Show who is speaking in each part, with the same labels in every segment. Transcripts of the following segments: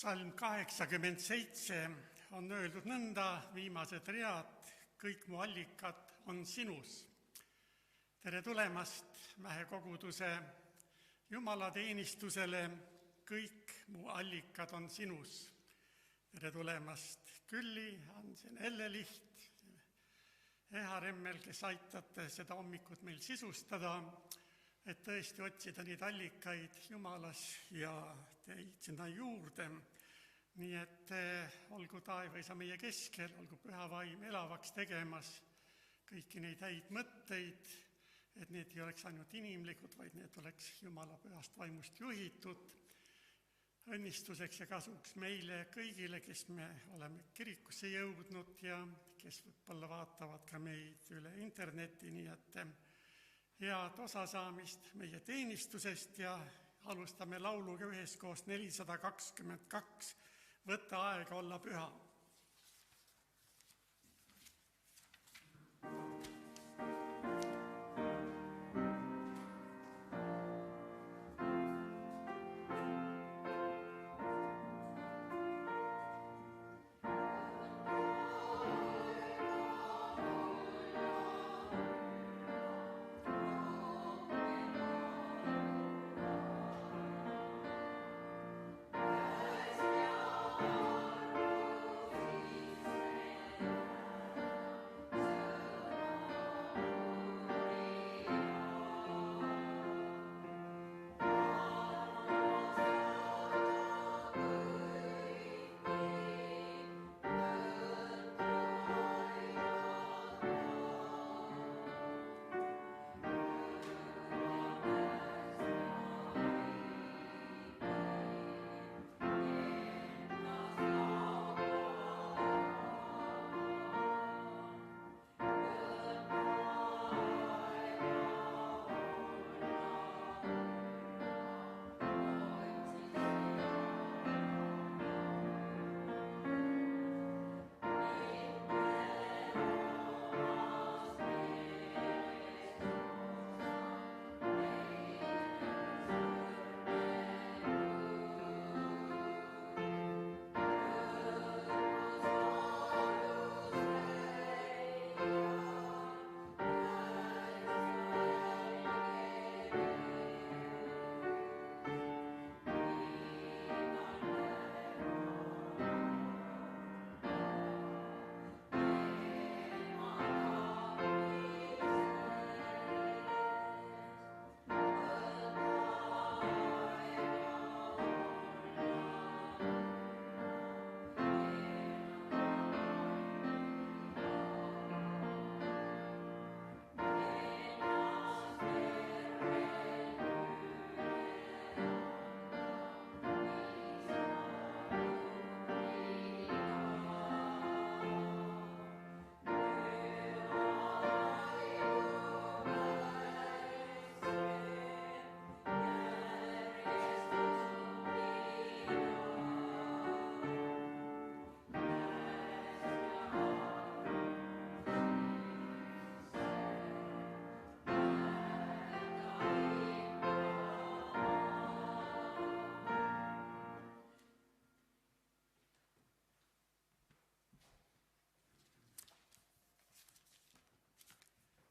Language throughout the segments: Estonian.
Speaker 1: Salm 87 on öeldud nõnda, viimased read, kõik mu allikad on sinus. Tere tulemast Mähekoguduse jumalateenistusele, kõik mu allikad on sinus. Tere tulemast Külli, Hansen, Elle-Liht, Eha Remmel, kes aitate seda hommikut meil sisustada, et tõesti otsida neid allikaid Jumalas ja teid sinna juurde. Nii et olgu taevaisa meie keskel, olgu püha vaim elavaks tegemas kõiki neid häid mõtteid, et need ei oleks ainult inimlikud, vaid need oleks Jumala pühast vaimust juhitud. Õnnistuseks ja kasuks meile kõigile, kes me oleme kirikusse jõudnud ja kes võib-olla vaatavad ka meid üle interneti, nii et head osasaamist meie teenistusest ja alustame lauluga üheskoos 422, võta aega olla püha.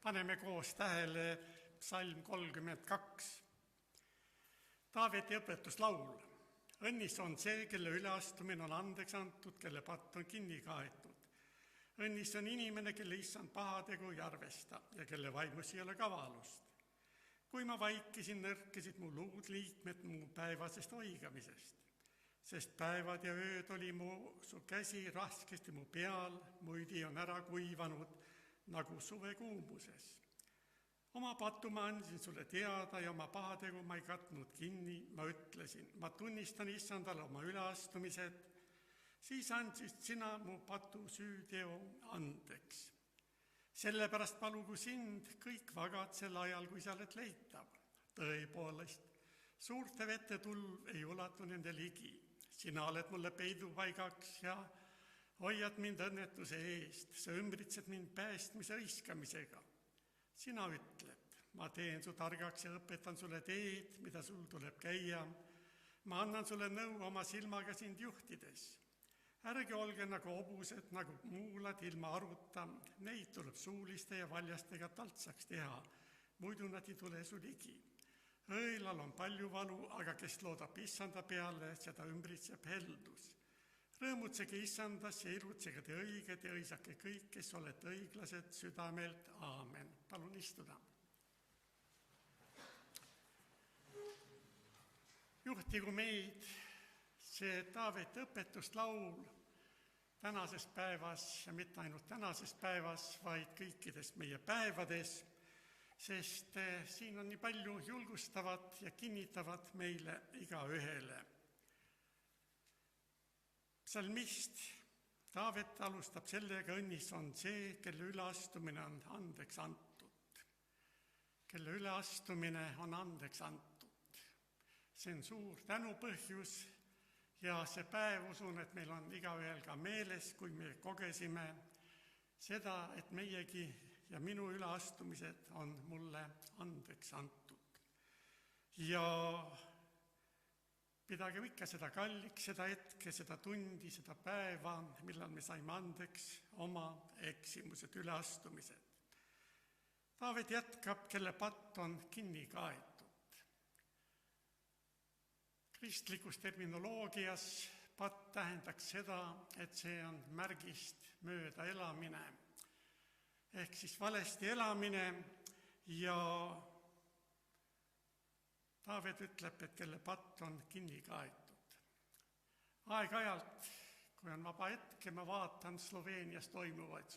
Speaker 1: Paneme koos tähele Salm 32. Taaveti õpetuslaul. Õnnis on see, kelle üleastumine on andeks antud, kelle patt on kinni kaetud. Õnnis on inimene, kelle issand pahategu ei arvesta ja kelle vaimus ei ole kavalust. Kui ma vaikisin, nõrkesid mu luud liikmed mu päevasest oigamisest, sest päevad ja ööd oli su käsi raskesti mu peal, mu üdi on ära kuivanud, nagu suve kuumuses. Oma patu ma andsin sulle teada ja oma pahategu ma ei katnud kinni, ma ütlesin, ma tunnistan issandale oma üleastumised, siis andsid sina mu patu süüteo andeks. Sellepärast palugu sind kõik vagad sel ajal, kui sa oled leitav. Tõepoolest, suurte vete tulv ei ulatu nende ligi. Sina oled mulle peidupaigaks ja hoiad mind õnnetuse eest, sa ümbritsed mind päästmise hõiskamisega. Sina ütled, ma teen su targaks ja õpetan sulle teed, mida sul tuleb käia. ma annan sulle nõu oma silmaga sind juhtides. Ärge olge nagu hobused, nagu muulad ilma aruta, neid tuleb suuliste ja valjastega taltsaks teha, muidu nad ei tule su ligi. Õelal on palju valu, aga kes loodab issanda peale, seda ümbritseb heldus. Rõõmutsege issandas ja ilutsege te õiged ja õisake kõik, kes olete õiglased südamelt. Aamen. Palun istuda. Juhtigu meid see Taaveti õpetuslaul tänases päevas ja mitte ainult tänases päevas, vaid kõikides meie päevades, sest siin on nii palju julgustavat ja kinnitavat meile igaühele. Psalmist Taavet alustab sellega, õnnis on see, kelle üleastumine on andeks antud. Kelle üleastumine on andeks antud. See on suur tänupõhjus ja see päev, usun, et meil on igaühel ka meeles, kui me kogesime seda, et meiegi ja minu üleastumised on mulle andeks antud. Ja pidagem ikka seda kalliks, seda hetke, seda tundi, seda päeva, millal me saime andeks oma eksimused, üleastumised. Taavet jätkab, kelle patt on kinni kaetud. Kristlikus terminoloogias patt tähendaks seda, et see on märgist mööda elamine, ehk siis valesti elamine ja Taavet ütleb, et kelle patt on kinni kaetud. Aeg-ajalt, kui on vaba hetk ja ma vaatan Sloveenias toimuvaid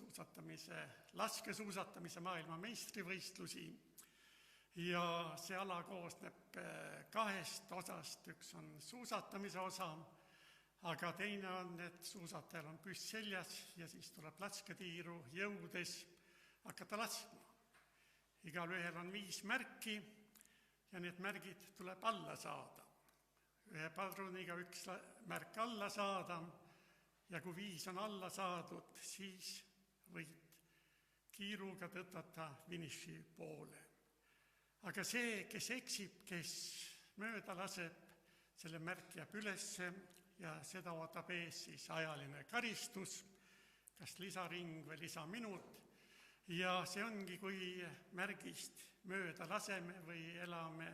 Speaker 1: laskesuusatamise maailma meistrivõistlusi ja see ala koosneb 2 osast, üks on suusatamise osa, aga teine on, et suusatajal on püss seljas ja siis tuleb lasketiiru jõudes hakata laskma. Igalühel on 5 märki ja need märgid tuleb alla saada. 1 padruniga 1 märk alla saada ja kui 5 on alla saadud, siis võid kiiruga tõtata finiši poole. Aga see, kes eksib, kes mööda laseb, selle märk jääb ülesse ja seda ootab ees siis ajaline karistus, kas lisaring või lisaminut. Ja see ongi, kui märgist mööda laseme või elame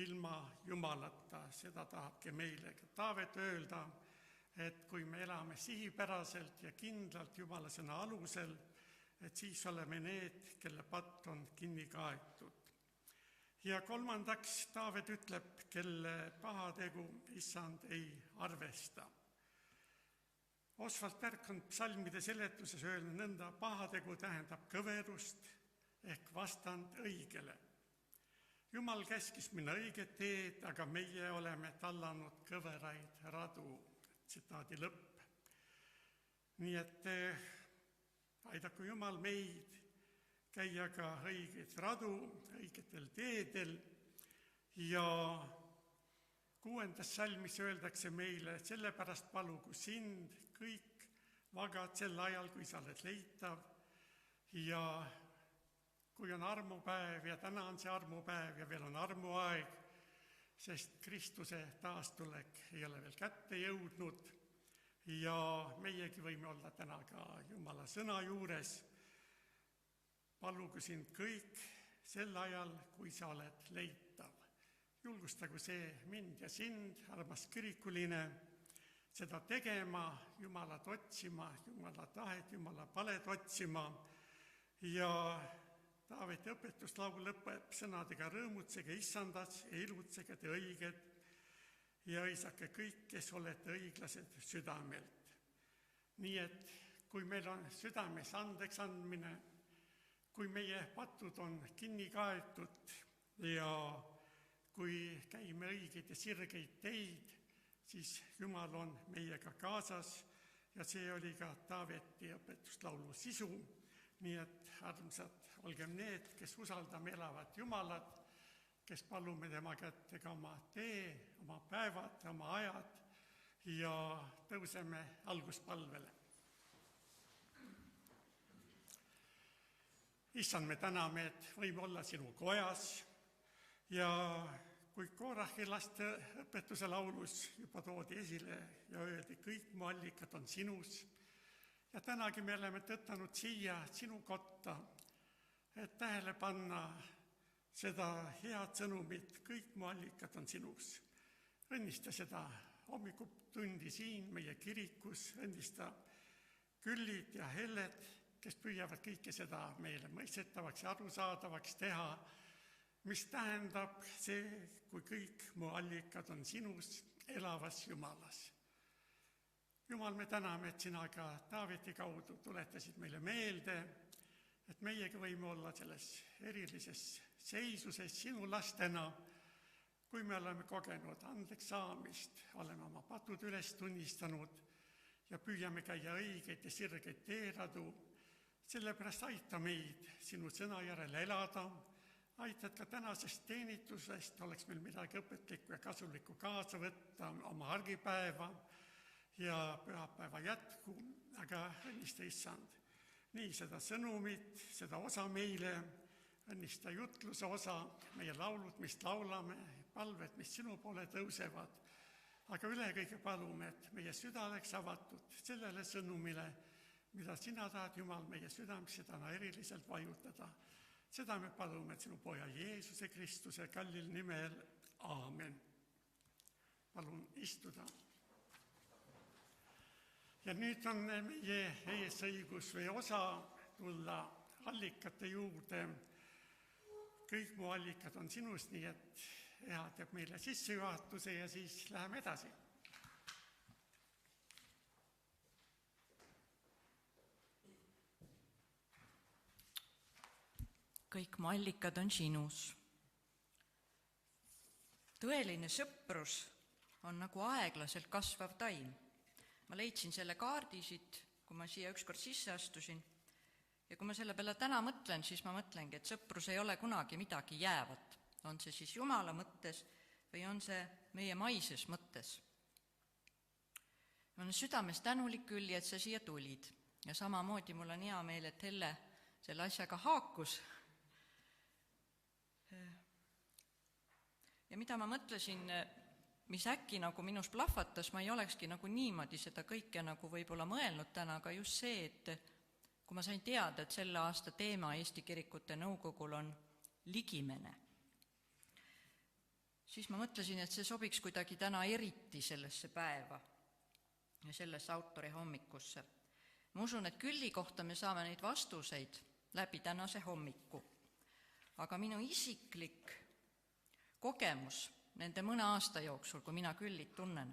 Speaker 1: ilma Jumalata, seda tahabki meile Taavet öelda, et kui me elame sihipäraselt ja kindlalt Jumala sõna alusel, et siis oleme need, kelle patt on kinni kaetud. Ja 3. Taavet ütleb, kelle pahategu issand ei arvesta. Oswald Berg on psalmide seletuses öelnud nõnda, pahategu tähendab kõverust ehk vastand õigele. Jumal käskis minna õiget teed, aga meie oleme tallanud kõveraid radu. Tsitaadi lõpp. Nii et aidaku Jumal meid käia ka õigeid radu, õigetel teedel ja 6. salmis öeldakse meile, sellepärast palugu sind kõik vagad sel ajal, kui sa oled leitav ja kui on armupäev ja täna on see armupäev ja veel on armuaeg, sest Kristuse taastulek ei ole veel kätte jõudnud ja meiegi võime olla täna ka Jumala sõna juures. Palugu sind kõik sel ajal, kui sa oled leitav. Julgustagu see mind ja sind, armas kirikuline, seda tegema, Jumalat otsima, Jumala tahet, Jumala palet otsima ja Taaveti õpetuslaul lõpeb sõnadega rõõmutsege issandas ja ilutsege te õiged ja õisake kõik, kes olete õiglased südamelt. Nii et kui meil on südames andeks andmine, kui meie patud on kinni kaetud ja kui käime õigeid ja sirgeid teid, siis Jumal on meiega kaasas ja see oli ka Taaveti õpetuslaulu sisu. Nii et armsad, olgem need, kes usaldame elavat Jumalat, kes palume tema kätte ka oma tee, oma päevad, oma ajad ja tõuseme alguspalvele. Issand, me täname, et võime olla sinu kojas ja kui Korahi laste õpetuse laulus juba toodi esile ja öeldi, kõik mu allikad on sinus. Ja tänagi me oleme tõtanud siia sinu kotta, et tähele panna seda head sõnumit, kõik mu allikad on sinus. Õnnista seda hommikutundi siin meie kirikus, õnnista Küllid ja Helled, kes püüavad kõike seda meile mõistetavaks ja arusaadavaks teha, mis tähendab see, kui kõik mu allikad on sinus, elavas Jumalas. Jumal, me täname, et sina ka Taaveti kaudu tuletasid meile meelde, et meiegi võime olla selles erilises seisuses sinu lastena, kui me oleme kogenud andeks saamist, oleme oma patud üles tunnistanud ja püüame käia õigeid ja sirgeid teeradu, sellepärast aita meid sinu sõna järel elada, aitad ka tänasest teenitusest, oleks meil midagi õpetlikku ja kasulikku kaasa võtta oma argipäeva ja pühapäeva jätku, aga õnnista, issand, nii seda sõnumit, seda osa meile, õnnista jutluse osa, meie laulud, mis laulame, palved, mis sinu poole tõusevad, aga üle kõige palume, et meie süda oleks avatud sellele sõnumile, mida sina tahad, Jumal, meie südamesse täna eriliselt vajutada. Seda me palume sinu poja Jeesuse Kristuse kallil nimel. Aamen. Palun istuda. Ja nüüd on meie ees õigus või osa tulla allikate juurde. Kõik mu allikad on sinus, nii et Eha teeb meile sissejuhatuse ja siis läheme edasi.
Speaker 2: Kõik mu allikad on sinus. Tõeline sõprus on nagu aeglaselt kasvav taim. Ma leidsin selle kaardi siit, kui ma siia ükskord sisse astusin. Ja kui ma selle peale täna mõtlen, siis ma mõtlengi, et sõprus ei ole kunagi midagi jäävat. On see siis Jumala mõttes või on see meie maises mõttes. Ma olen südames tänulik küll, et sa siia tulid. Ja samamoodi mul on hea meel, et Helle selle asjaga haakus. Ja mida ma mõtlesin, mis äkki nagu minus plahvatas, ma ei olekski nagu niimoodi seda kõike nagu võib-olla mõelnud täna, aga just see, et kui ma sain teada, et selle aasta teema Eesti Kirikute Nõukogul on ligimene, siis ma mõtlesin, et see sobiks kuidagi täna eriti sellesse päeva ja sellesse autori hommikusse. Ma usun, et Külli kohta me saame neid vastuseid läbi tänase hommiku. Aga minu isiklik kogemus nende mõne aasta jooksul, kui mina Küllit tunnen,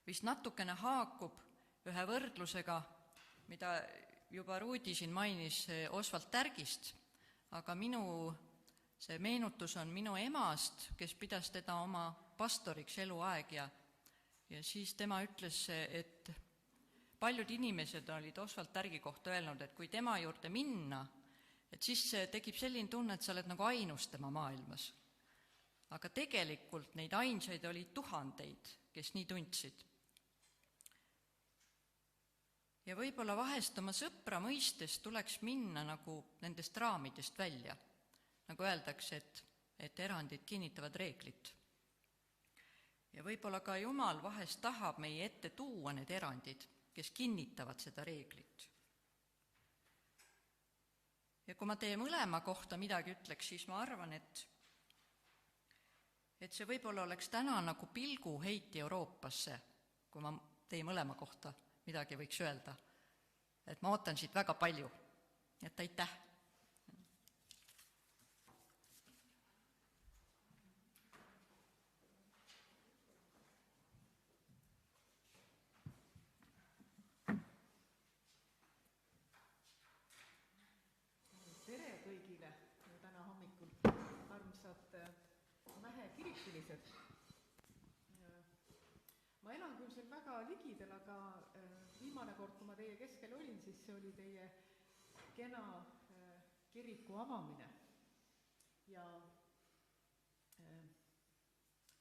Speaker 2: vist natukene haakub ühe võrdlusega, mida juba Ruudi siin mainis Osvald Tärgist, aga see meenutus on minu emast, kes pidas teda oma pastoriks eluaeg ja siis tema ütles, et paljud inimesed olid Osvald Tärgi kohta öelnud, et kui tema juurde minna, et siis tekib selline tunne, et sa oled nagu ainus tema maailmas. Aga tegelikult neid ainsaid oli tuhandeid, kes nii tundsid. Ja võib-olla vahest oma sõpra mõistes tuleks minna nagu nendest raamidest välja. Nagu öeldakse, et erandid kinnitavad reeglit. Ja võib-olla ka Jumal vahest tahab meie ette tuua need erandid, kes kinnitavad seda reeglit. Ja kui ma teie mõlema kohta midagi ütleks, siis ma arvan, et see võib-olla oleks täna nagu pilguheiti Euroopasse, kui ma teie mõlema kohta midagi võiks öelda. Et ma ootan siit väga palju. Et aitäh!
Speaker 3: Ma elan küll siin väga ligidel, aga viimane kord, kui ma teie keskel olin, siis see oli teie kena kiriku avamine. Ja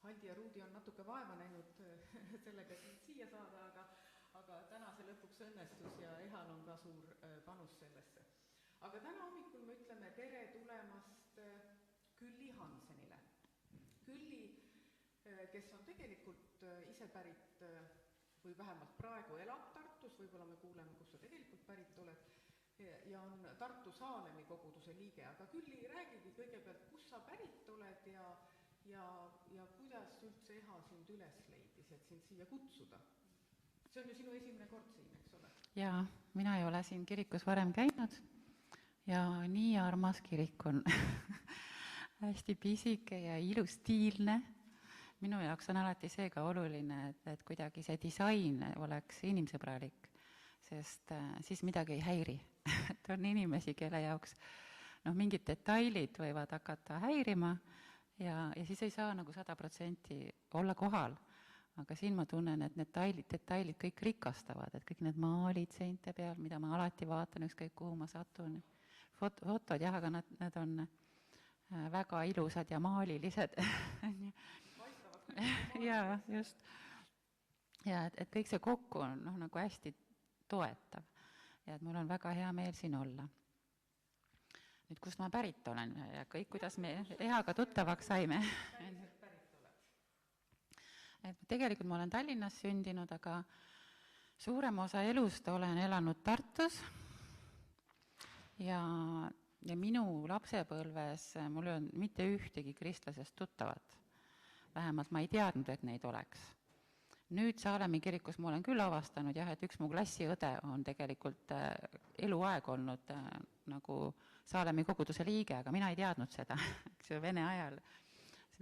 Speaker 3: Haldi ja Ruudi on natuke vaeva näinud sellega siia saada, aga täna see lõpuks õnnestus ja Ehal on ka suur panus sellesse. Aga täna hommikul me ütleme tere tulemast Külli Hansenile. Külli, kes on tegelikult ise pärit või vähemalt praegu elab Tartus, võib-olla me kuuleme, kus sa tegelikult pärit oled, ja on Tartu Saalemi koguduse liige, aga Külli, räägigi kõigepealt, kus sa pärit oled ja kuidas üldse EHA sind üles leidis, et sind siia kutsuda. See on ju sinu esimene kord siin, eks ole?
Speaker 4: Jaa, mina ei ole siin kirikus varem käinud ja nii armas kirik on. Hästi pisike ja ilus stiilne. Minu jaoks on alati see ka oluline, et kuidagi see disain oleks inimsõbralik, sest siis midagi ei häiri. Et on inimesi, kelle jaoks mingid detailid võivad hakata häirima ja siis ei saa nagu 100% olla kohal. Aga siin ma tunnen, et need detailid kõik rikastavad, et kõik need maalid seinte peal, mida ma alati vaatan, ükskõik kuhu ma satun. Fotod jah, aga nad on väga ilusad ja maalilised. Jaa, just. Ja et kõik see kokku on nagu hästi toetav ja et mul on väga hea meel siin olla. Nüüd, kust ma pärit olen ja kõik, kuidas me EHA-ga tuttavaks saime. Et tegelikult ma olen Tallinnas sündinud, aga suurem osa elust olen elanud Tartus ja minu lapsepõlves mul ei olnud mitte ühtegi kristlasest tuttavat. Vähemalt ma ei teadnud, et neid oleks. Nüüd Saalemi kirikus ma olen küll avastanud, et üks mu klassiõde on tegelikult eluaeg olnud nagu Saalemi koguduse liige, aga mina ei teadnud seda, eks ju, Vene ajal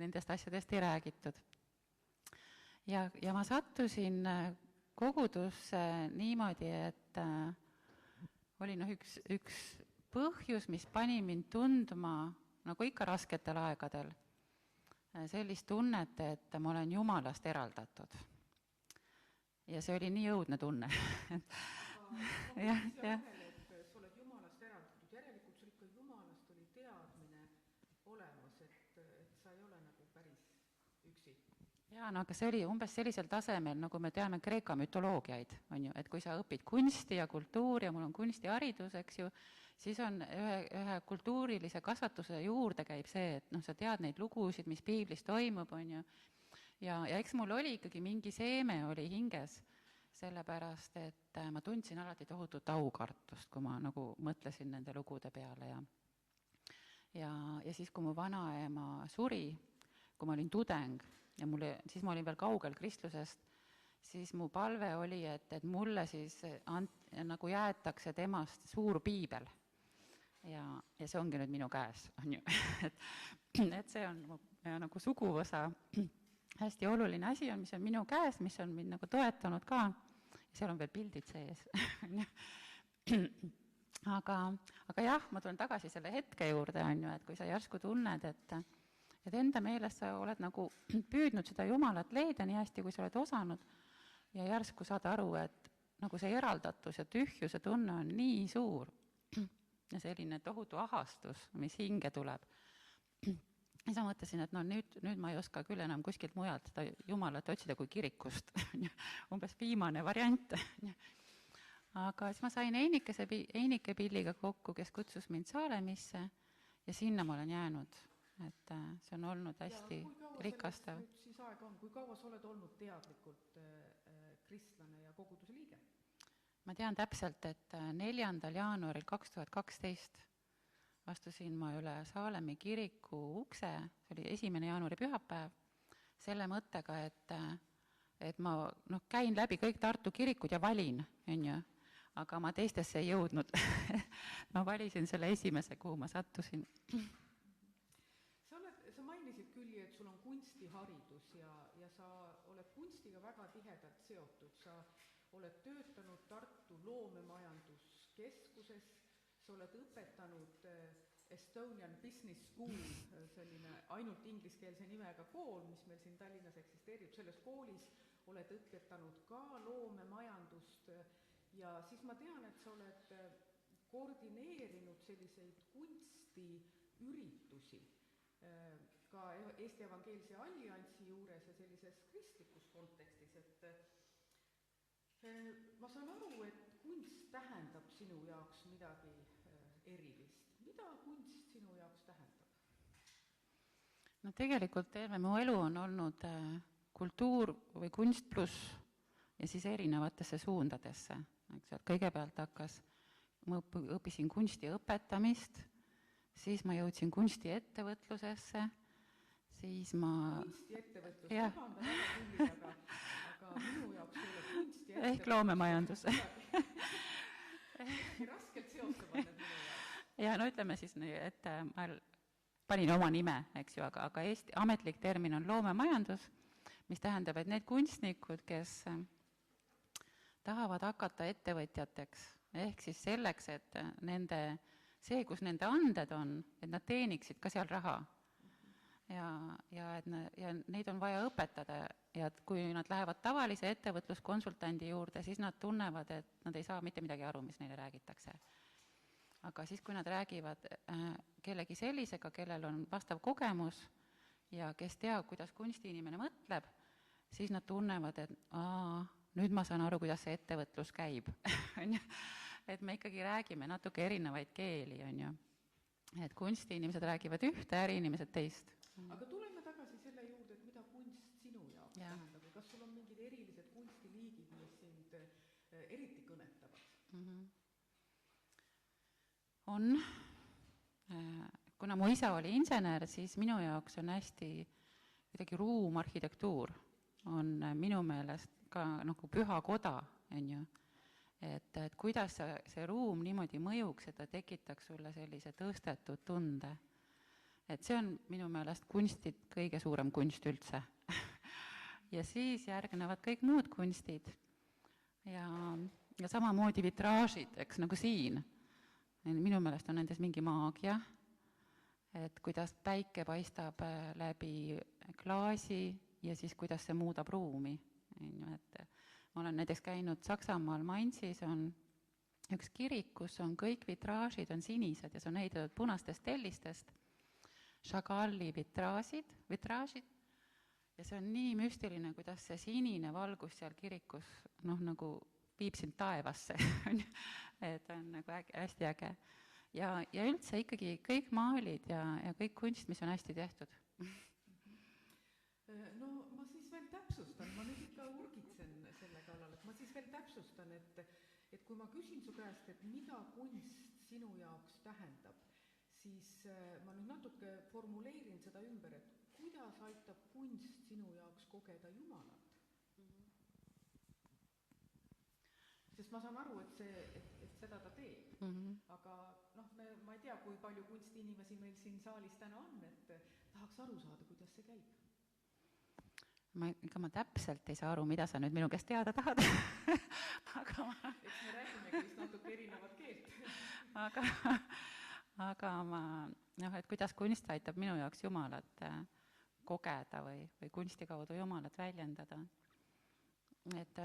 Speaker 4: nendest asjadest ei räägitud. Ja ma sattusin kogudusse niimoodi, et oli üks põhjus, mis pani mind tundma, nagu ikka rasketel aegadel, sellist tunnet, et ma olen Jumalast eraldatud. Ja see oli nii õudne tunne.
Speaker 3: Jah. Et sa oled Jumalast eraldatud, järelikult sul ikka Jumalast oli teadmine olemas, et sa ei ole nagu päris üksi.
Speaker 4: Jaa, aga see oli umbes sellisel tasemel, nagu me teame Kreeka mütoloogiaid, on ju, et kui sa õpid kunsti ja kultuuri ja mul on kunstiharidus, eks ju, siis on ühe kultuurilise kasvatuse juurde käib see, et sa tead neid lugusid, mis piiblis toimub, on ju. Ja eks mul oli ikkagi mingi seeme oli hinges, sellepärast, et ma tundsin alati tohutut aukartust, kui ma nagu mõtlesin nende lugude peale. Ja siis, kui mu vanaema suri, kui ma olin tudeng ja siis ma olin veel kaugel kristlusest, siis mu palve oli, et mulle siis nagu jäetakse temast suur piibel. Ja see ongi nüüd minu käes, on ju. Et see on nagu suguvõsa hästi oluline asi, mis on minu käes, mis on mind nagu toetanud ka. Ja seal on veel pildid sees. Aga jah, ma tulen tagasi selle hetke juurde, on ju, et kui sa järsku tunned, et enda meelest sa oled nagu püüdnud seda Jumalat leida nii hästi, kui sa oled osanud ja järsku saad aru, et nagu see eraldatus ja tühjuse tunne on nii suur ja selline tohutu ahastus, mis hinge tuleb. Ja sa mõtlesin, et nüüd ma ei oska küll enam kuskilt mujalt seda Jumalat otsida kui kirikust. Umbes viimane variant. Aga siis ma sain Einike Pilliga kokku, kes kutsus mind Saalemisse ja sinna ma olen jäänud. Et see on olnud hästi rikastav.
Speaker 3: Siis aeg on, kui kaua sa oled olnud teadlikult kristlane ja koguduse liige?
Speaker 4: Ma tean täpselt, et 4. jaanuaril 2012 astusin ma üle Saalemi kiriku ukse, see oli 1. jaanuari pühapäev, selle mõttega, et ma käin läbi kõik Tartu kirikud ja valin, on ju, aga ma teistesse ei jõudnud. Ma valisin selle esimese, kuhu ma sattusin.
Speaker 3: Sa mainisid Külli, et sul on kunstiharidus ja sa oled kunstiga väga tihedalt seotud. Sa oled töötanud Tartu loomemajanduskeskuses, sa oled õpetanud Estonian Business School, selline ainult ingliskeelse nimega kool, mis meil siin Tallinnas eksisteerib. Selles koolis oled õpetanud ka loomemajandust ja siis ma tean, et sa oled koordineerinud selliseid kunstiüritusi ka Eesti Evangeelse Alliansi juures ja sellises kristlikus kontekstis, et ma saan aru, et kunst tähendab sinu jaoks midagi erilist. Mida kunst sinu jaoks tähendab?
Speaker 4: no tegelikult terve mu elu on olnud kultuur või kunst pluss ja siis erinevatesse suundadesse, eks, et kõigepealt ma õppisin kunsti õpetamist, siis ma jõudsin kunstiettevõtlusesse, siis ma
Speaker 3: kunstiettevõtlus,
Speaker 4: jah,
Speaker 3: vabandan väga tuli, aga minu jaoks ei ole kunstiettevõtlus
Speaker 4: ehk loomemajandus.
Speaker 3: raskelt seostavad need minu jaoks.
Speaker 4: ja no ütleme siis nii, et ma panin oma nime, eks ju, aga Eesti ametlik termin on loomemajandus, mis tähendab, et need kunstnikud, kes tahavad hakata ettevõtjateks, ehk siis selleks, et see, kus nende anded on, et nad teeniksid ka seal raha. Ja neid on vaja õpetada ja et kui nad lähevad tavalise ettevõtluskonsultandi juurde, siis nad tunnevad, et nad ei saa mitte midagi aru, mis neile räägitakse. Aga siis, kui nad räägivad kellegi sellisega, kellel on vastav kogemus ja kes teab, kuidas kunstiinimene mõtleb, siis nad tunnevad, et nüüd ma saan aru, kuidas see ettevõtlus käib. Et me ikkagi räägime natuke erinevaid keeli, on ju. Et kunstiinimesed räägivad ühte, äriinimesed teist.
Speaker 3: Aga tuleme tagasi selle juurde, et mida kunst sinu jaoks tähendab ja kas sul on mingid erilised kunstiliigid, mis sind eriti kõnetavad?
Speaker 4: On. Kuna mu isa oli insener, siis minu jaoks on hästi kuidagi ruumarhitektuur on minu meelest ka nagu püha koda, on ju. Et kuidas see ruum niimoodi mõjuks, et ta tekitaks sulle sellise tõstetud tunde. Et see on minu meelest kunstid kõige suurem kunst üldse. Ja siis järgnevad kõik muud kunstid. Ja samamoodi vitraažid, eks nagu siin. Minu meelest on nendes mingi maagia, et kuidas päike paistab läbi klaasi ja siis kuidas see muudab ruumi. Et ma olen näiteks käinud Saksamaal Mainzis, on üks kirik, kus on kõik vitraažid on sinised ja see on ehitatud punastest tellistest, Chagall'i vitraažid ja see on nii müstiline, kuidas see sinine valgus seal kirikus nagu viib sind taevasse, et on nagu hästi äge. Ja üldse ikkagi kõik maalid ja kõik kunst, mis on hästi tehtud.
Speaker 3: No ma siis veel täpsustan, ma nüüd ikka urgitsen selle kallal, et ma siis veel täpsustan, et kui ma küsin su käest, et mida kunst sinu jaoks tähendab, siis ma nüüd natuke formuleerin seda ümber, et kuidas aitab kunst sinu jaoks kogeda Jumalat? Sest ma saan aru, et seda ta teeb, aga ma ei tea, kui palju kunstiinimesi meil siin saalis täna on, et tahaks aru saada, kuidas see käib.
Speaker 4: Ega ma täpselt ei saa aru, mida sa nüüd minu käest teada tahad.
Speaker 3: Eks me räägimegi vist natuke erinevat keelt.
Speaker 4: Aga et kuidas kunst aitab minu jaoks Jumalat kogeda või kunsti kaudu Jumalat väljendada. Et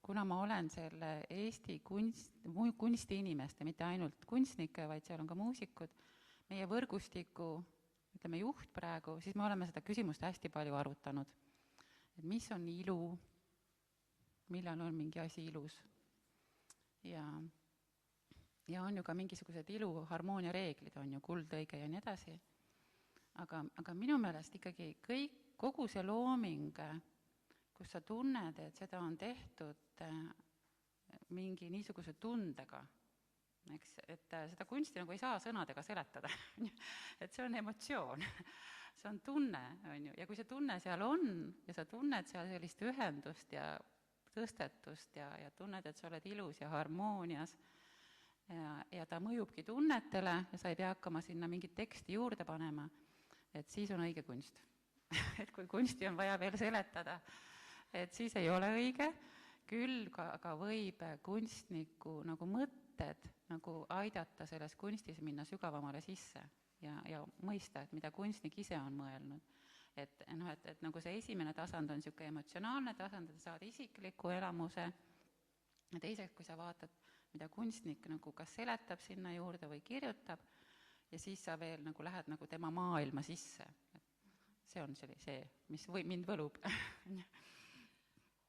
Speaker 4: kuna ma olen selle Eesti kunstiinimeste, mitte ainult kunstnike, vaid seal on ka muusikud, meie võrgustiku, ütleme, juht praegu, siis me oleme seda küsimust hästi palju arutanud. Et mis on ilu, millal on mingi asi ilus. Ja on ju ka mingisugused iluharmoonia reeglid, on ju kuldõige ja nii edasi. Aga minu meelest ikkagi kogu see looming, kus sa tunned, et seda on tehtud mingi niisuguse tundega, eks, et seda kunsti nagu ei saa sõnadega seletada, et see on emotsioon, see on tunne, on ju, ja kui see tunne seal on ja sa tunned seal sellist ühendust ja tõstetust ja tunned, et sa oled ilus ja harmoonias ja ta mõjubki tunnetele ja sa ei pea hakkama sinna mingit teksti juurde panema, et siis on õige kunst. Et kui kunsti on vaja veel seletada, et siis ei ole õige, küll aga võib kunstniku nagu mõtted nagu aidata selles kunstis minna sügavamale sisse ja mõista, et mida kunstnik ise on mõelnud. Et nagu see esimene tasand on niisugune emotsionaalne tasand, et saad isikliku elamuse, ja teiseks, kui sa vaatad, mida kunstnik nagu kas seletab sinna juurde või kirjutab, ja siis sa veel nagu lähed nagu tema maailma sisse. See on see, mis mind võlub.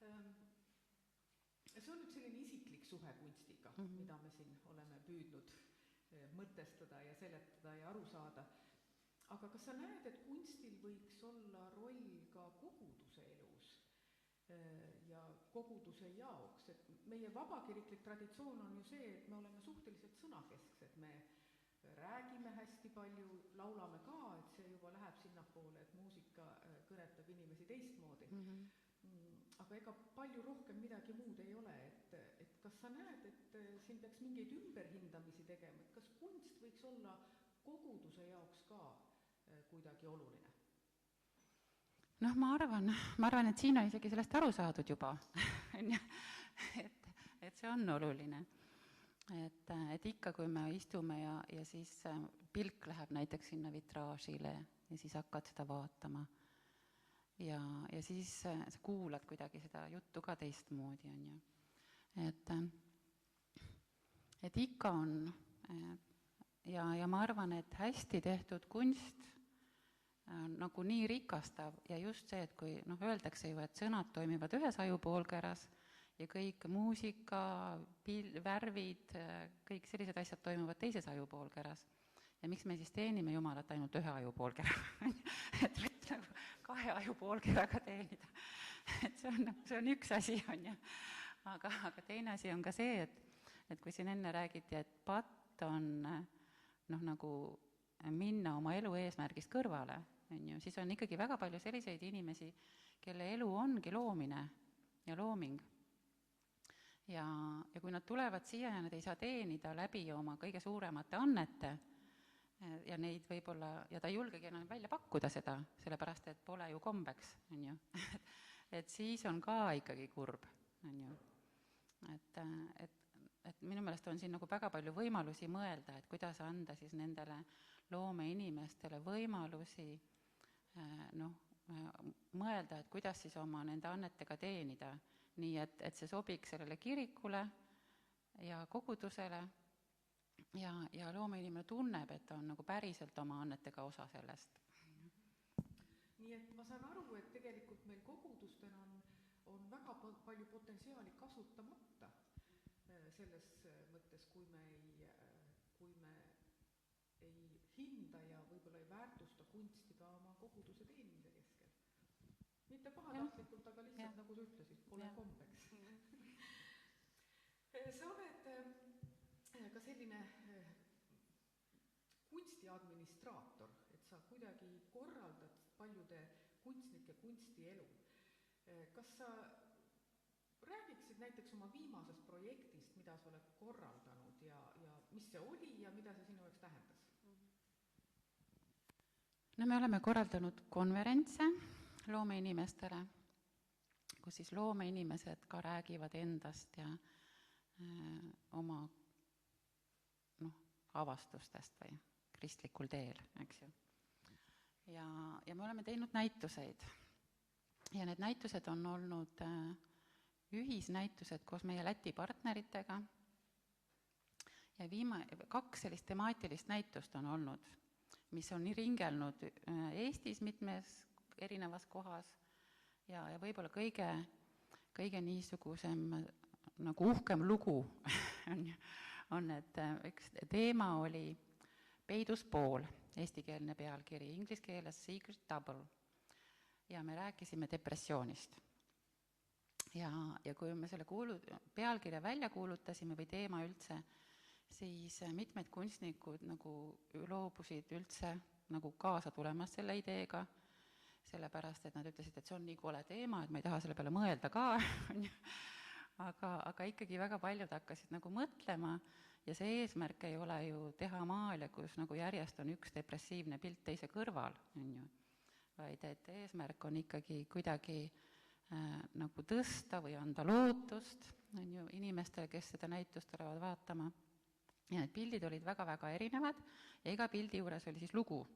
Speaker 3: See on nüüd selline isiklik suhe kunstiga, mida me siin oleme püüdnud mõtestada ja seletada ja aru saada. aga kas sa näed, et kunstil võiks olla roll ka koguduse elus ja koguduse jaoks, et meie vabakiriklik traditsioon on ju see, et me oleme suhteliselt sõnakesksed, me räägime hästi palju, laulame ka, et see juba läheb sinnapoole, et muusika kõnetab inimesi teistmoodi. Aga ega palju rohkem midagi muud ei ole, et kas sa näed, et siin peaks mingeid ümberhindamisi tegema, et kas kunst võiks olla koguduse jaoks ka kuidagi oluline?
Speaker 4: Noh, ma arvan, et siin on isegi sellest aru saadud juba, et see on oluline. Et ikka, kui me istume ja siis pilk läheb näiteks sinna vitraažile ja siis hakkad seda vaatama ja siis sa kuulad kuidagi seda juttu ka teistmoodi, on ju. Et ikka on ja ma arvan, et hästi tehtud kunst nagu nii rikastav ja just see, et kui öeldakse ju, et sõnad toimivad ühes ajupoolkeras ja kõik muusika, värvid, kõik sellised asjad toimuvad teises ajupoolkeras. Ja miks me siis teenime Jumalat ainult ühe ajupoolkeraga? Et võiks nagu 2 ajupoolkeraga teenida. Et see on üks asi, on ju. Aga teine asi on ka see, et kui siin enne räägiti, et patt on nagu minna oma elu eesmärgist kõrvale, on ju, siis on ikkagi väga palju selliseid inimesi, kelle elu ongi loomine ja looming. Ja kui nad tulevad siia ja nad ei saa teenida läbi oma kõige suuremate annete ja neid võib-olla, ja ta ei julgegi enam välja pakkuda seda, sellepärast et pole ju kombeks, on ju. Et siis on ka ikkagi kurb, on ju. Et minu meelest on siin nagu väga palju võimalusi mõelda, et kuidas anda siis nendele loomeinimestele võimalusi mõelda, et kuidas siis oma nende annetega teenida, nii et see sobiks sellele kirikule ja kogudusele ja loomeinimene tunneb, et on nagu päriselt oma annetega osa sellest.
Speaker 3: Nii et ma saan aru, et tegelikult meil kogudustel on väga palju potentsiaali kasutamata selles mõttes, kui me ei hinda ja võib-olla ei väärtusta kunsti ka oma koguduse teenimise keskel. Mitte pahatahtlikult, aga lihtsalt, nagu sa ütlesid, pole kombeks. Sa oled ka selline kunstiadministraator, et sa kuidagi korraldad paljude kunstnike kunstielu. Kas sa räägiksid näiteks oma viimasest projektist, mida sa oled korraldanud ja mis see oli ja mida see sinu jaoks tähendas?
Speaker 4: No me oleme korraldanud konverentse loomeinimestele, kus siis loomeinimesed ka räägivad endast ja oma avastustest või kristlikul teel, eks ju. Ja me oleme teinud näituseid ja need näitused on olnud ühisnäitused koos meie Läti partneritega ja 2 sellist temaatilist näitust on olnud, mis on ringelnud Eestis mitmes erinevas kohas ja võib-olla kõige niisugusem nagu uhkem lugu on, et üks teema oli Peidus pool, eestikeelne pealkiri, inglise keeles Secret Double ja me rääkisime depressioonist. Ja kui me selle pealkirja välja kuulutasime või teema üldse, siis mitmed kunstnikud nagu loobusid üldse nagu kaasa tulemas selle ideega, sellepärast, et nad ütlesid, et see on nii kole teema, et ma ei taha selle peale mõelda ka, aga ikkagi väga paljud hakkasid nagu mõtlema ja see eesmärk ei ole ju teha maale, kus nagu järjest on üks depressiivne pilt teise kõrval, on ju, vaid et eesmärk on ikkagi kuidagi nagu tõsta või anda lootust, on ju, inimestele, kes seda näitust tulevad vaatama. Ja need pildid olid väga-väga erinevad ja iga pildi juures oli siis lugu.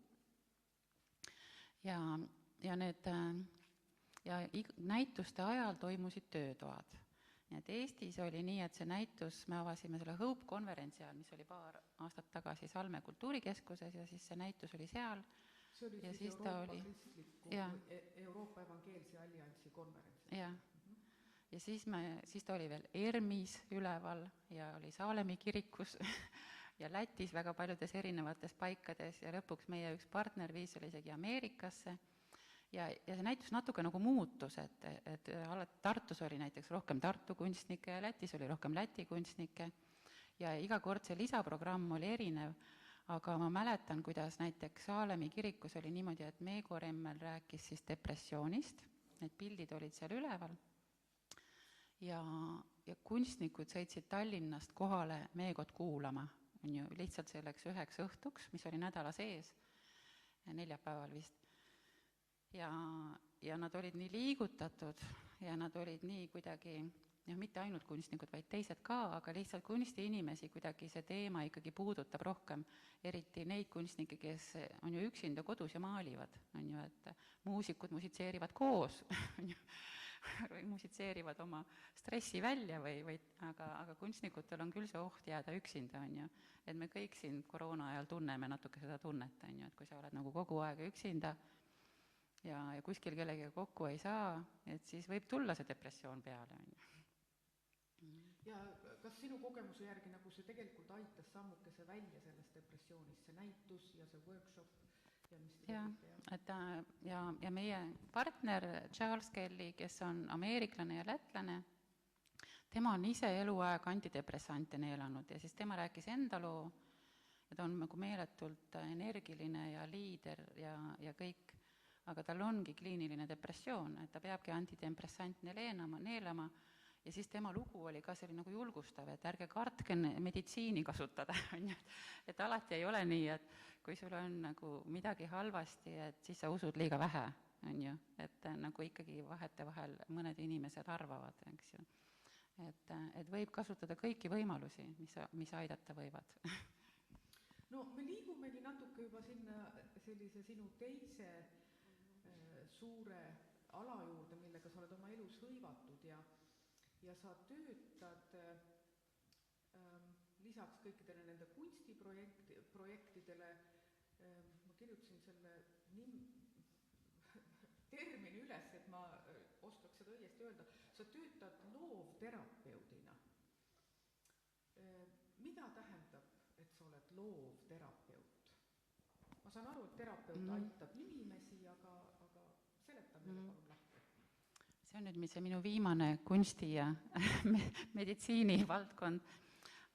Speaker 4: Ja näituste ajal toimusid töötoad. Nii et Eestis oli nii, et see näitus, me avasime selle Hope konverentsi ajal, mis oli paar aastat tagasi Salme kultuurikeskuses ja siis see näitus oli seal.
Speaker 3: See oli
Speaker 4: ja
Speaker 3: siis Euroopa Evangeelse Alliansi konverents.
Speaker 4: Ja siis ta oli veel ERMis üleval ja oli Saalemi kirikus ja Lätis väga paljudes erinevates paikades ja lõpuks meie üks partner viis selle isegi Ameerikasse. Ja see näitus natuke nagu muutus, et Tartus oli näiteks rohkem Tartu kunstnikke ja Lätis oli rohkem Läti kunstnikke ja iga kord see lisaprogramm oli erinev, aga ma mäletan, kuidas näiteks Saalemi kirikus oli niimoodi, et Meego Remmel rääkis siis depressioonist, need pildid olid seal üleval ja kunstnikud sõitsid Tallinnast kohale Meegot kuulama, on ju, lihtsalt selleks üheks õhtuks, mis oli nädala sees, neljapäeval vist. Ja nad olid nii liigutatud ja nad olid nii kuidagi, mitte ainult kunstnikud, vaid teised ka, aga lihtsalt kunstiinimesi kuidagi see teema ikkagi puudutab rohkem, eriti neid kunstnikke, kes on ju üksinda kodus ja maalivad, on ju, et muusikud musitseerivad koos, on ju, või musitseerivad oma stressi välja aga kunstnikutel on küll see oht jääda üksinda, on ju, et me kõik siin koroona ajal tunneme natuke seda tunnet, on ju, et kui sa oled nagu kogu aeg üksinda ja kuskil kellegagi kokku ei saa, et siis võib tulla see depressioon peale, on ju.
Speaker 3: Ja kas sinu kogemuse järgi nagu see tegelikult aitas sammukese välja sellest depressioonist, see näitus ja see workshop ja mis te tegite?
Speaker 4: Ja meie partner Charles Kelly, kes on ameeriklane ja lätlane, tema on ise eluaeg antidepressante neelanud ja siis tema rääkis enda loo ja ta on nagu meeletult energiline ja liider ja kõik, aga tal ongi kliiniline depressioon, et ta peabki antidepressant neelama ja siis tema lugu oli ka selline nagu julgustav, et ärge kartke meditsiini kasutada, on ju, et alati ei ole nii, et kui sul on nagu midagi halvasti, et siis sa usud liiga vähe, on ju, et nagu ikkagi vahetevahel mõned inimesed arvavad, eks ju, et võib kasutada kõiki võimalusi, mis aidata võivad.
Speaker 3: No me liigumegi natuke juba sinna sellise sinu teise suure ala juurde, millega sa oled oma elus hõivatud ja sa töötad lisaks kõikidele nende kunstiprojektidele, ma kirjutasin selle termini üles, et ma oskaks seda õigesti öelda, sa töötad loovterapeudina. Mida tähendab, et sa oled loovterapeut? Ma saan aru, et terapeut aitab inimesi, aga seleta meile palun lahti.
Speaker 4: See on nüüd see minu viimane kunsti ja meditsiini valdkond,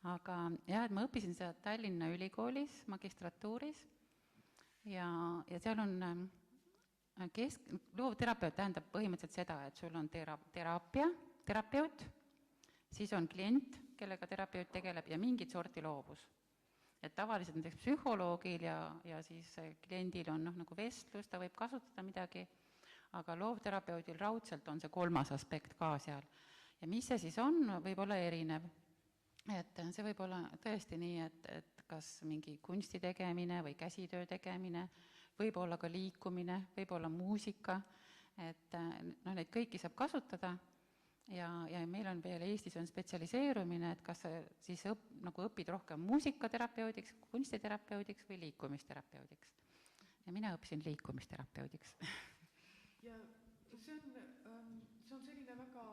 Speaker 4: aga jah, et ma õppisin seda Tallinna Ülikoolis magistratuuris ja seal on loovterapeut tähendab põhimõtteliselt seda, et sul on terapeut, siis on klient, kellega terapeut tegeleb ja mingit sorti loovus. Et tavaliselt näiteks psühholoogil ja siis kliendil on nagu vestlus, ta võib kasutada midagi, aga loovterapeudil raudselt on see kolmas aspekt ka seal. Ja mis see siis on, võib olla erinev. Et see võib olla tõesti nii, et kas mingi kunsti tegemine või käsitöö tegemine, võib olla ka liikumine, võib olla muusika, et neid kõiki saab kasutada ja meil on veel Eestis on spetsialiseerumine, et kas sa siis õpid rohkem muusikaterapeudiks, kunstiterapeudiks või liikumisterapeudiks. Ja mina õppisin liikumisterapeudiks.
Speaker 3: Ja see on selline väga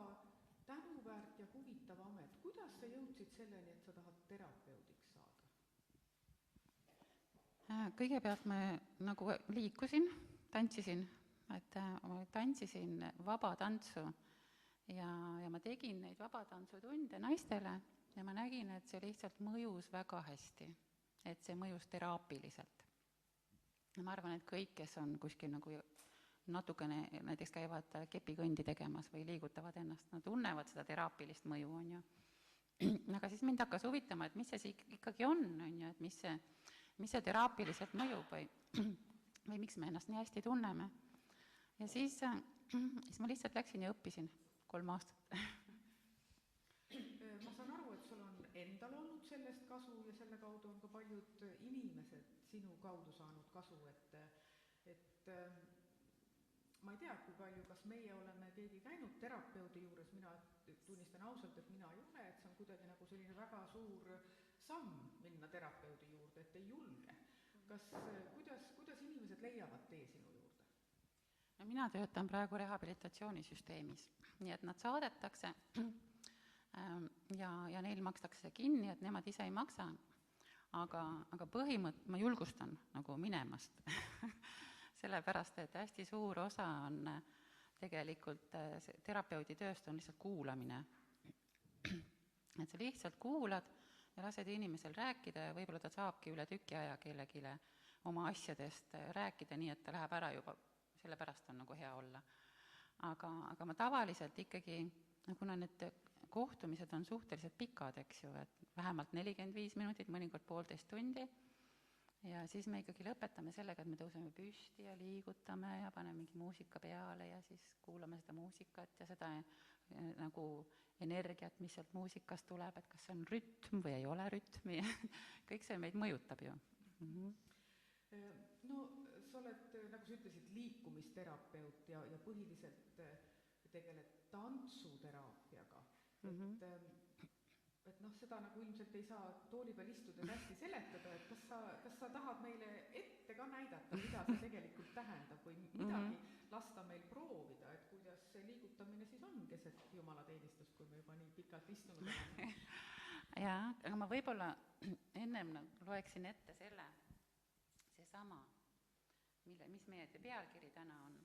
Speaker 3: tänuväärt ja huvitav amet. Kuidas sa jõudsid selleni, et sa tahad terapeudiks saada?
Speaker 4: Kõigepealt ma nagu liikusin, tantsisin, et ma tantsisin vabatantsu ja ma tegin neid vabatantsutunde naistele ja ma nägin, et see lihtsalt mõjus väga hästi, et see mõjus teraapiliselt. Ja ma arvan, et kõik, kes on kuskil nagu natukene näiteks käivad kepikõndi tegemas või liigutavad ennast, nad tunnevad seda teraapilist mõju, on ju. Aga siis mind hakkas huvitama, et mis see ikkagi on ju, et mis see teraapiliselt mõjub või miks me ennast nii hästi tunneme. Ja siis ma lihtsalt läksin ja õppisin 3 aastat.
Speaker 3: Ma saan aru, et sul on endal olnud sellest kasu ja selle kaudu on ka paljud inimesed sinu kaudu saanud kasu, et ma ei tea, kui palju, kas meie oleme keegi käinud terapeudi juures, mina tunnistan ausalt, et mina ei ole, et see on kuidagi nagu selline väga suur samm minna terapeudi juurde, et ei julge. Kuidas inimesed leiavad tee sinu juurde?
Speaker 4: No mina töötan praegu rehabilitatsioonisüsteemis, nii et nad saadetakse ja neil makstakse kinni, et nemad ise ei maksa. aga ma julgustan nagu minemast sellepärast, et hästi suur osa on tegelikult terapeudi tööst on lihtsalt kuulamine. Et sa lihtsalt kuulad ja lased inimesel rääkida ja võib-olla ta saabki üle tüki aja kellelegi oma asjadest rääkida, nii et ta läheb ära juba, sellepärast on nagu hea olla. Aga ma tavaliselt ikkagi, kuna need kohtumised on suhteliselt pikad, eks ju, et vähemalt 45 minutit, mõnikord 1,5 tundi, ja siis me ikkagi lõpetame sellega, et me tõuseme püsti ja liigutame ja paneme mingi muusika peale ja siis kuulame seda muusikat ja seda nagu energiat, mis sealt muusikast tuleb, et kas see on rütm või ei ole rütmi, kõik see meid mõjutab ju.
Speaker 3: No sa oled, nagu sa ütlesid, liikumisterapeut ja põhiliselt tegeled tantsuteraapiaga. Et noh, seda nagu ilmselt ei saa tooli peal istudes hästi seletada, et kas sa tahad meile ette ka näidata, mida see tegelikult tähendab või midagi lasta meil proovida, et kuidas see liigutamine siis on keset jumalateenistust, kui me juba nii pikalt istunud oleme?
Speaker 4: Jaa, aga ma võib-olla ennem loeksin ette seesama, mis meie pealkiri täna on.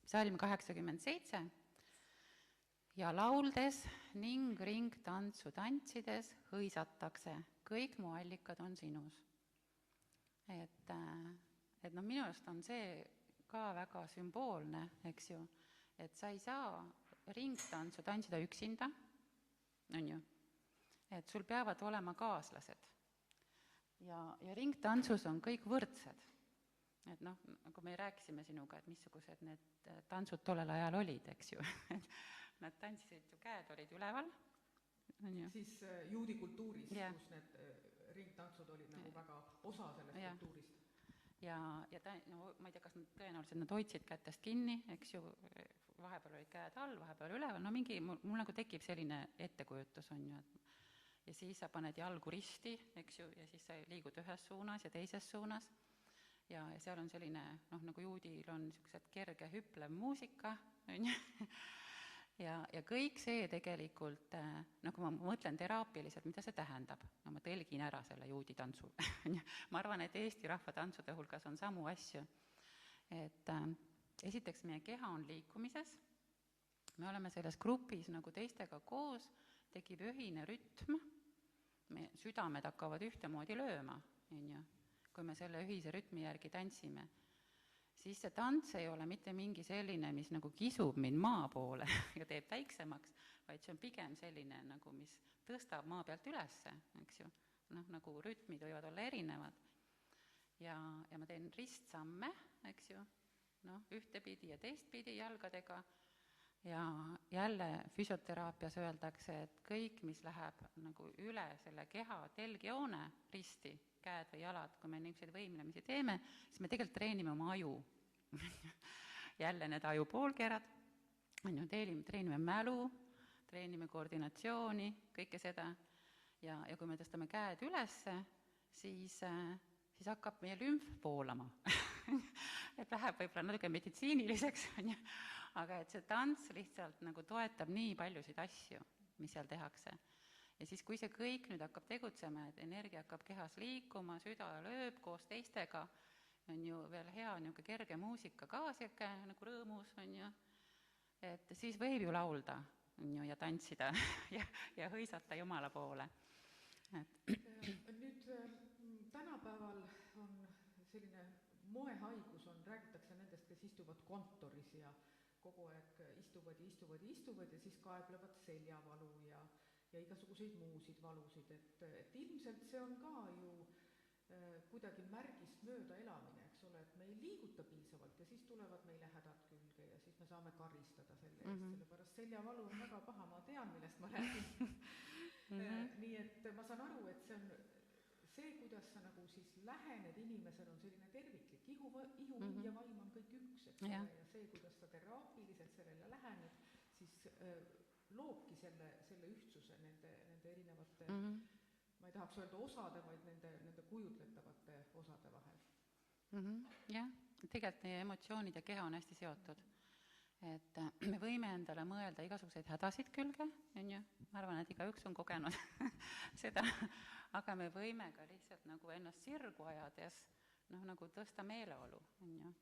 Speaker 4: Psalm 87. Ja lauldes ning ringtantsu tantsides hõisatakse, kõik mu allikad on sinus. Et no minu arust on see ka väga sümboolne, eks ju, et sa ei saa ringtantsu tantsida üksinda, on ju, et sul peavad olema kaaslased. Ja ringtantsus on kõik võrdsed. Et noh, nagu me rääkisime sinuga, et missugused need tantsud tollel ajal olid, eks ju. Nad tantsisid ju, käed olid üleval.
Speaker 3: Siis juudi kultuuris, kus need ringtantsud olid nagu väga osa sellest kultuurist.
Speaker 4: Ja ma ei tea, kas tõenäoliselt nad hoidsid kätest kinni, eks ju, vahepeal olid käed all, vahepeal üleval, no mul nagu tekib selline ettekujutus, on ju, ja siis sa paned jalgu risti, eks ju, ja siis sa liigud ühes suunas ja teises suunas. Ja seal on selline, nagu juudil on niisugused kerge hüplev muusika, on ju. Ja kõik see tegelikult, kui ma mõtlen teraapiliselt, mida see tähendab, no ma tõlgin ära selle juudi tantsu. Ma arvan, et Eesti rahvatantsude hulgas on samu asju. Et esiteks meie keha on liikumises, me oleme selles grupis nagu teistega koos, tekib ühine rütm, meie südamed hakkavad ühtemoodi lööma, on ju. Kui me selle ühise rütmi järgi tantsime, siis see tants ei ole mitte mingi selline, mis nagu kisub mind maa poole ja teeb väiksemaks, vaid see on pigem selline, nagu mis tõstab maa pealt ülesse, eks ju. Nagu rütmid võivad olla erinevad. Ja ma teen ristsamme, eks ju, ühtepidi ja teistpidi jalgadega. Ja jälle füsioteraapias öeldakse, et kõik, mis läheb nagu üle selle keha telgjoone risti, käed või jalad, kui me niisuguseid võimlemisi teeme, siis me tegelikult treenime oma aju. Jälle need aju poolkerad, treenime mälu, treenime koordinatsiooni, kõike seda. Ja kui me tõstame käed ülesse, siis hakkab meie lümf voolama. Et läheb võib-olla natuke meditsiiniliseks, aga et see tants lihtsalt nagu toetab nii paljusid asju, mis seal tehakse. Ja siis, kui see kõik nüüd hakkab tegutsema, et energia hakkab kehas liikuma, süda lööb koos teistega, on ju veel hea niisugune kerge muusika ka siuke nagu rõõmus, on ju, et siis võib ju laulda ja tantsida ja hõisata Jumala poole.
Speaker 3: Nüüd tänapäeval on selline moehaigus, räägitakse nendest, kes istuvad kontoris ja kogu aeg istuvad ja siis kaeblevad seljavalu ja igasuguseid muusid valusid, et ilmselt see on ka ju kuidagi märgist mööda elamine, eks ole, et me ei liiguta piisavalt ja siis tulevad meile hädad külge ja siis me saame karistada selle eest, sellepärast seljavalu on väga paha, ma tean, millest ma räägin. Nii et ma saan aru, et see on see, kuidas sa nagu siis lähened inimesel on selline terviklik, ihu ja vaim on kõik üks, eks ole, ja see, kuidas sa teraapiliselt sellele lähened, siis loobki selle ühtsuse nende erinevate, ma ei tahaks öelda osade, vaid nende kujutletavate osade vahel.
Speaker 4: Jah, tegelikult meie emotsioonid ja keha on hästi seotud. et me võime endale mõelda igasuguseid hädasid külge, on ju, ma arvan, et igaüks on kogenud seda, aga me võime ka lihtsalt nagu ennast sirgu ajades nagu tõsta meeleolu, on ju.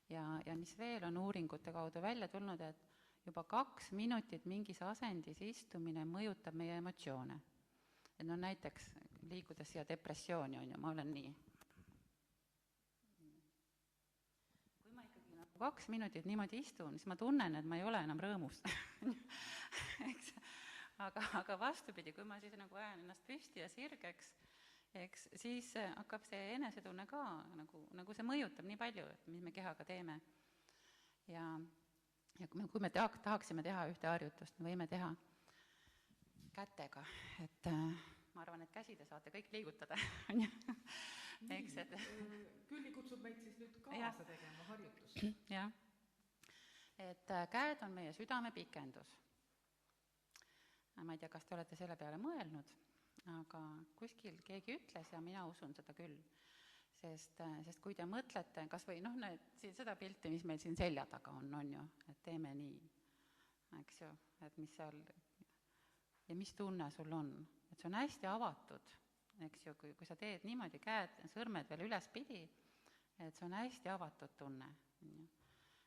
Speaker 4: Ja mis veel on uuringute kaudu välja tulnud, et juba 2 minutit mingis asendis istumine mõjutab meie emotsioone. Et näiteks liikudes siia depressiooni, on ju, ma olen nii. Kui ma ikkagi 2 minutit niimoodi istun, siis ma tunnen, et ma ei ole enam rõõmus. Eks? Aga vastupidi, kui ma siis nagu ajan ennast püsti ja sirgeks, eks, siis hakkab see enesetunne ka, nagu see mõjutab nii palju, et mis me kehaga teeme. Ja kui me tahaksime teha ühte harjutust, me võime teha kätega, et ma arvan, et käsi te saate kõik liigutada, on ju. Eks, et
Speaker 3: Külli kutsub meid siis nüüd kaasa tegema harjutust.
Speaker 4: Jah, et käed on meie südame pikendus. Ma ei tea, kas te olete selle peale mõelnud, aga kuskil keegi ütles ja mina usun seda küll. Sest kui te mõtlete, kas või seda pilti, mis meil siin selja taga on ju, et teeme nii, eks ju, et mis seal, ja mis tunne sul on, et see on hästi avatud, eks ju, kui sa teed niimoodi käed, sõrmed veel ülespidi, et see on hästi avatud tunne.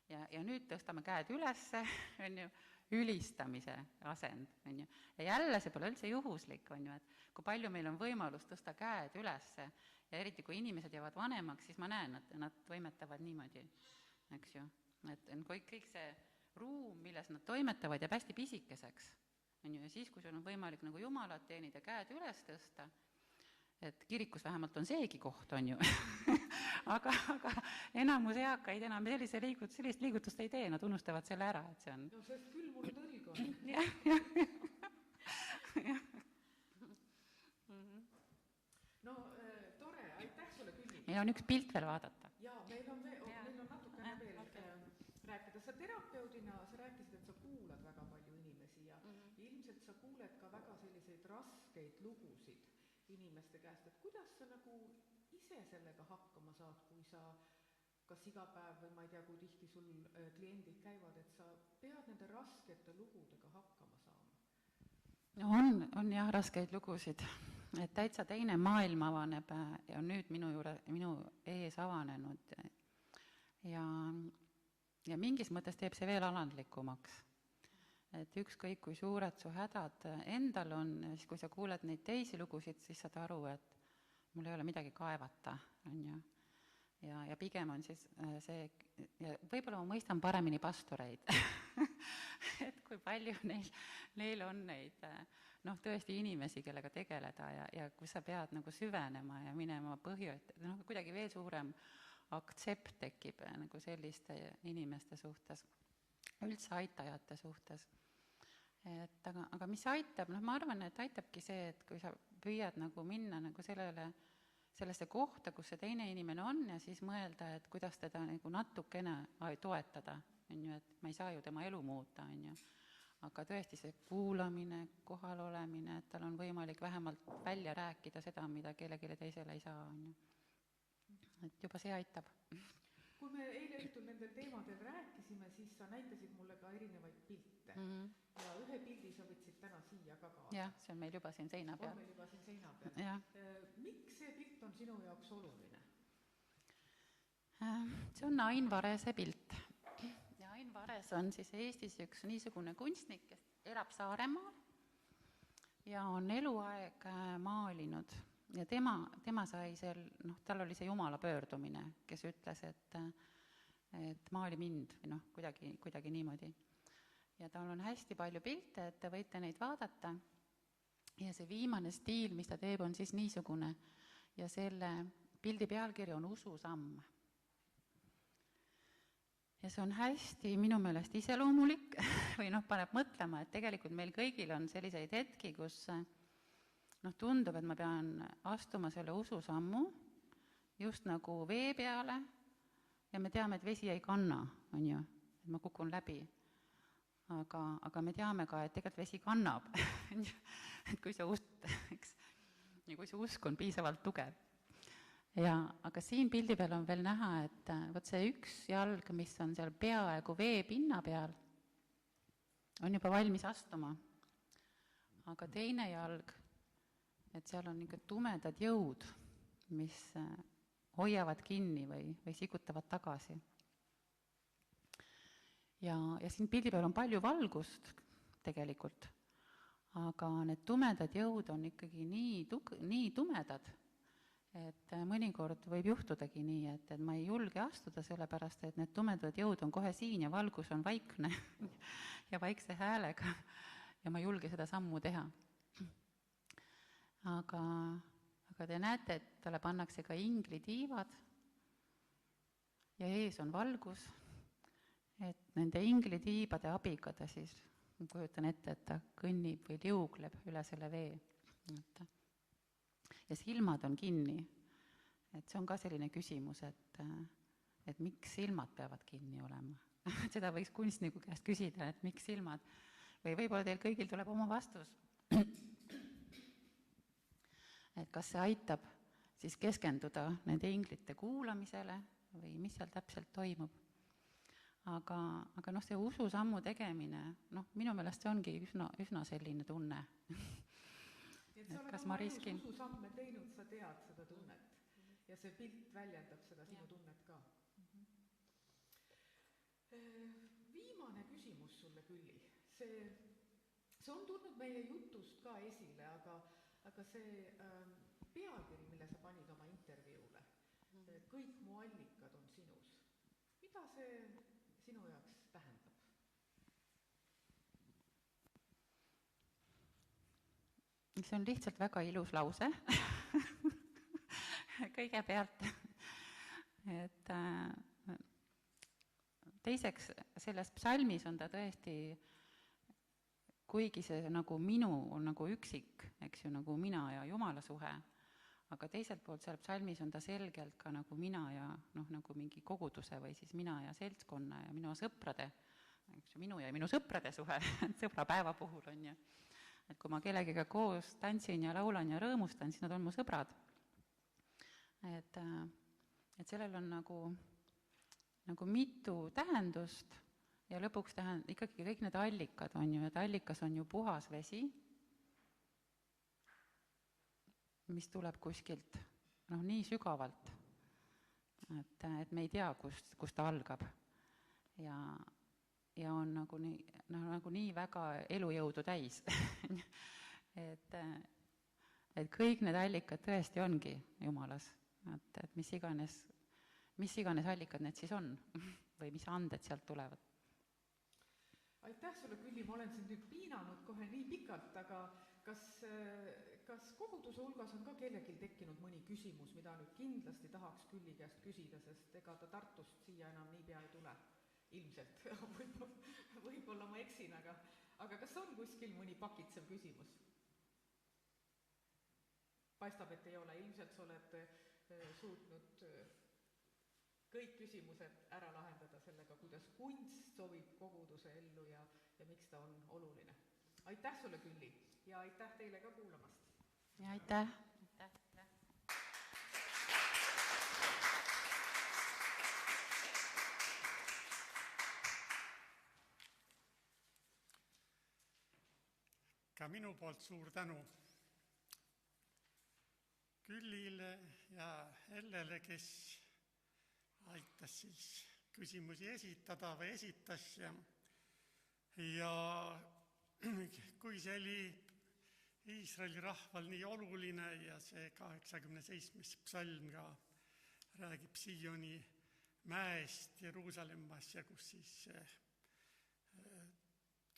Speaker 4: Ja nüüd tõstame käed ülesse, on ju, ülistamise asend, on ju. Ja jälle see pole üldse juhuslik, on ju, et kui palju meil on võimalus tõsta käed ülesse ja eriti kui inimesed jäävad vanemaks, siis ma näen, et nad toimetavad niimoodi, eks ju. Et kõik see ruum, milles nad toimetavad, jääb hästi pisikeseks, on ju. Ja siis, kui sul on võimalik nagu Jumalat teenida, käed üles tõsta, et kirikus vähemalt on seegi koht, on ju. aga enamus eakaid enam sellist liigutust ei tee, nad unustavad selle ära, et see on...
Speaker 3: No sest küll mul tõlg on. No tore, aitäh sulle, Külli.
Speaker 4: Meil on üks pilt veel vaadata.
Speaker 3: Jaa, meil on natukene veel rääkida. Sa terapeudina, sa rääkisid, et sa kuulad väga palju inimesi ja ilmselt sa kuuled ka väga selliseid raskeid lugusid inimeste käest, et kuidas sa nagu ise sellega hakkama saad, kui sa kas iga päev või ma ei tea, kui tihti sul kliendid käivad, et sa pead nende raskete lugudega hakkama saama?
Speaker 4: No on jah raskeid lugusid, et täitsa teine maailm avaneb ja on nüüd minu ees avanenud ja mingis mõttes teeb see veel alandlikumaks. Et ükskõik kui suured su hädad endal on, siis kui sa kuuled neid teisi lugusid, siis saad aru, et mul ei ole midagi kaevata, on ju. Ja pigem on siis see, ja võib-olla ma mõistan paremini pastoreid, et kui palju neil on neid tõesti inimesi, kellega tegeleda ja kui sa pead nagu süvenema ja minema põhju, et kuidagi veel suurem aktsept tekib nagu selliste inimeste suhtes, üldse aitajate suhtes. Aga mis aitab? Ma arvan, et aitabki see, et kui sa püüad nagu minna nagu sellesse kohta, kus see teine inimene on ja siis mõelda, et kuidas teda nagu natukene toetada, on ju, et ma ei saa ju tema elu muuta, on ju. Aga tõesti see kuulamine, kohalolemine, et tal on võimalik vähemalt välja rääkida seda, mida kellelegi teisele ei saa, on ju. Et juba see aitab.
Speaker 3: Kui me eile õhtul nendel teemadel rääkisime, siis sa näitasid mulle ka erinevaid pilte. Ja ühe pildi sa võtsid täna siia ka kaasa.
Speaker 4: Jah, see on meil juba siin seina peal.
Speaker 3: On meil juba siin seina peal. Miks see pilt on sinu jaoks oluline?
Speaker 4: See on Ain Varese pilt. Ja Ain Vares on siis Eestis üks niisugune kunstnik, kes elab Saaremaal ja on eluaeg maalinud. Ja tema sai tal oli see Jumala pöördumine, kes ütles, et maali mind, või kuidagi niimoodi. Ja tal on hästi palju pilte, et te võite neid vaadata. Ja see viimane stiil, mis ta teeb, on siis niisugune. Ja selle pildi pealkiri on Ususamm. Ja see on hästi minu meelest iseloomulik või paneb mõtlema, et tegelikult meil kõigil on selliseid hetki, kus tundub, et ma pean astuma selle ususammu just nagu vee peale ja me teame, et vesi ei kanna, on ju, et ma kukun läbi. Aga me teame ka, et tegelikult vesi kannab, et kui see usk on piisavalt tugev. ja aga siin pildi peal on veel näha, et vot see üks jalg, mis on seal peaaegu veepinna peal, on juba valmis astuma. Aga teine jalg, et seal on niisugune tumedad jõud, mis hoiavad kinni või sigutavad tagasi. Ja siin pildi peal on palju valgust tegelikult, aga need tumedad jõud on ikkagi nii tumedad, et mõnikord võib juhtudagi nii, et ma ei julge astuda, sellepärast et need tumedad jõud on kohe siin ja valgus on vaikne ja vaikse häälega ja ma ei julge seda sammu teha. Aga te näete, et talle pannakse ka inglitiivad ja ees on valgus, et nende inglitiibade abiga ta siis, ma kujutan ette, et ta kõnnib või liugleb üle selle vee. Ja silmad on kinni. Et see on ka selline küsimus, et miks silmad peavad kinni olema. Seda võiks kunstniku käest küsida, et miks silmad. Või võib-olla teil kõigil tuleb oma vastus. Et kas see aitab siis keskenduda nende inglite kuulamisele või mis seal täpselt toimub. Aga see ususammu tegemine, minu meelest see ongi üsna selline tunne.
Speaker 3: Et sa oled oma elus ususamme teinud, sa tead seda tunnet ja see pilt väljendab seda sinu tunnet ka. Viimane küsimus sulle, Külli. See on tulnud meie jutust ka esile, aga see pealkiri, mille sa panid oma intervjuule, kõik mu allikad on sinus. Mida see sinu jaoks tähendab?
Speaker 4: See on lihtsalt väga ilus lause. Kõigepealt. Et teiseks, selles psalmis on ta tõesti, kuigi see nagu minu on nagu üksik, eks ju, nagu mina ja Jumala suhe, aga teiselt poolt seal psalmis on ta selgelt ka nagu mina ja nagu mingi koguduse või siis mina ja seltskonna ja minu sõprade, eks ju, minu ja minu sõprade suhe, sõbrapäeva puhul on ju. Et kui ma kellegiga koos tantsin ja laulan ja rõõmustan, siis nad on mu sõbrad. Et sellel on nagu mitu tähendust ja lõpuks ikkagi kõik need allikad on ju, et allikas on ju puhas vesi, mis tuleb kuskilt nii sügavalt, et me ei tea, kust ta algab. Ja on nagu nii väga elujõudu täis. et kõik need allikad tõesti ongi Jumalas. Et mis iganes allikad need siis on või mis anded sealt tulevad.
Speaker 3: Aitäh sulle, Külli, ma olen sind nüüd piinanud kohe nii pikalt, aga kas koguduse hulgas on ka kellelgi tekkinud mõni küsimus, mida nüüd kindlasti tahaks Külli käest küsida, sest ega ta Tartust siia enam niipea ei tule? Ilmselt, võib-olla ma eksin, aga kas on kuskil mõni pakitsev küsimus? Paistab, et ei ole. Ilmselt sa oled suutnud kõik küsimused ära lahendada sellega, kuidas kunst sobib koguduse ellu ja miks ta on oluline. Aitäh sulle, Külli, ja aitäh teile ka kuulamast.
Speaker 4: Ja aitäh.
Speaker 1: Ka minu poolt suur tänu Küllile ja Ellele, kes aitas siis küsimusi esitada või esitas. Ja kui see oli Iisraeli rahval nii oluline ja see 87. psalm ka räägib Sioni mäest Jeruusalemmas ja kus siis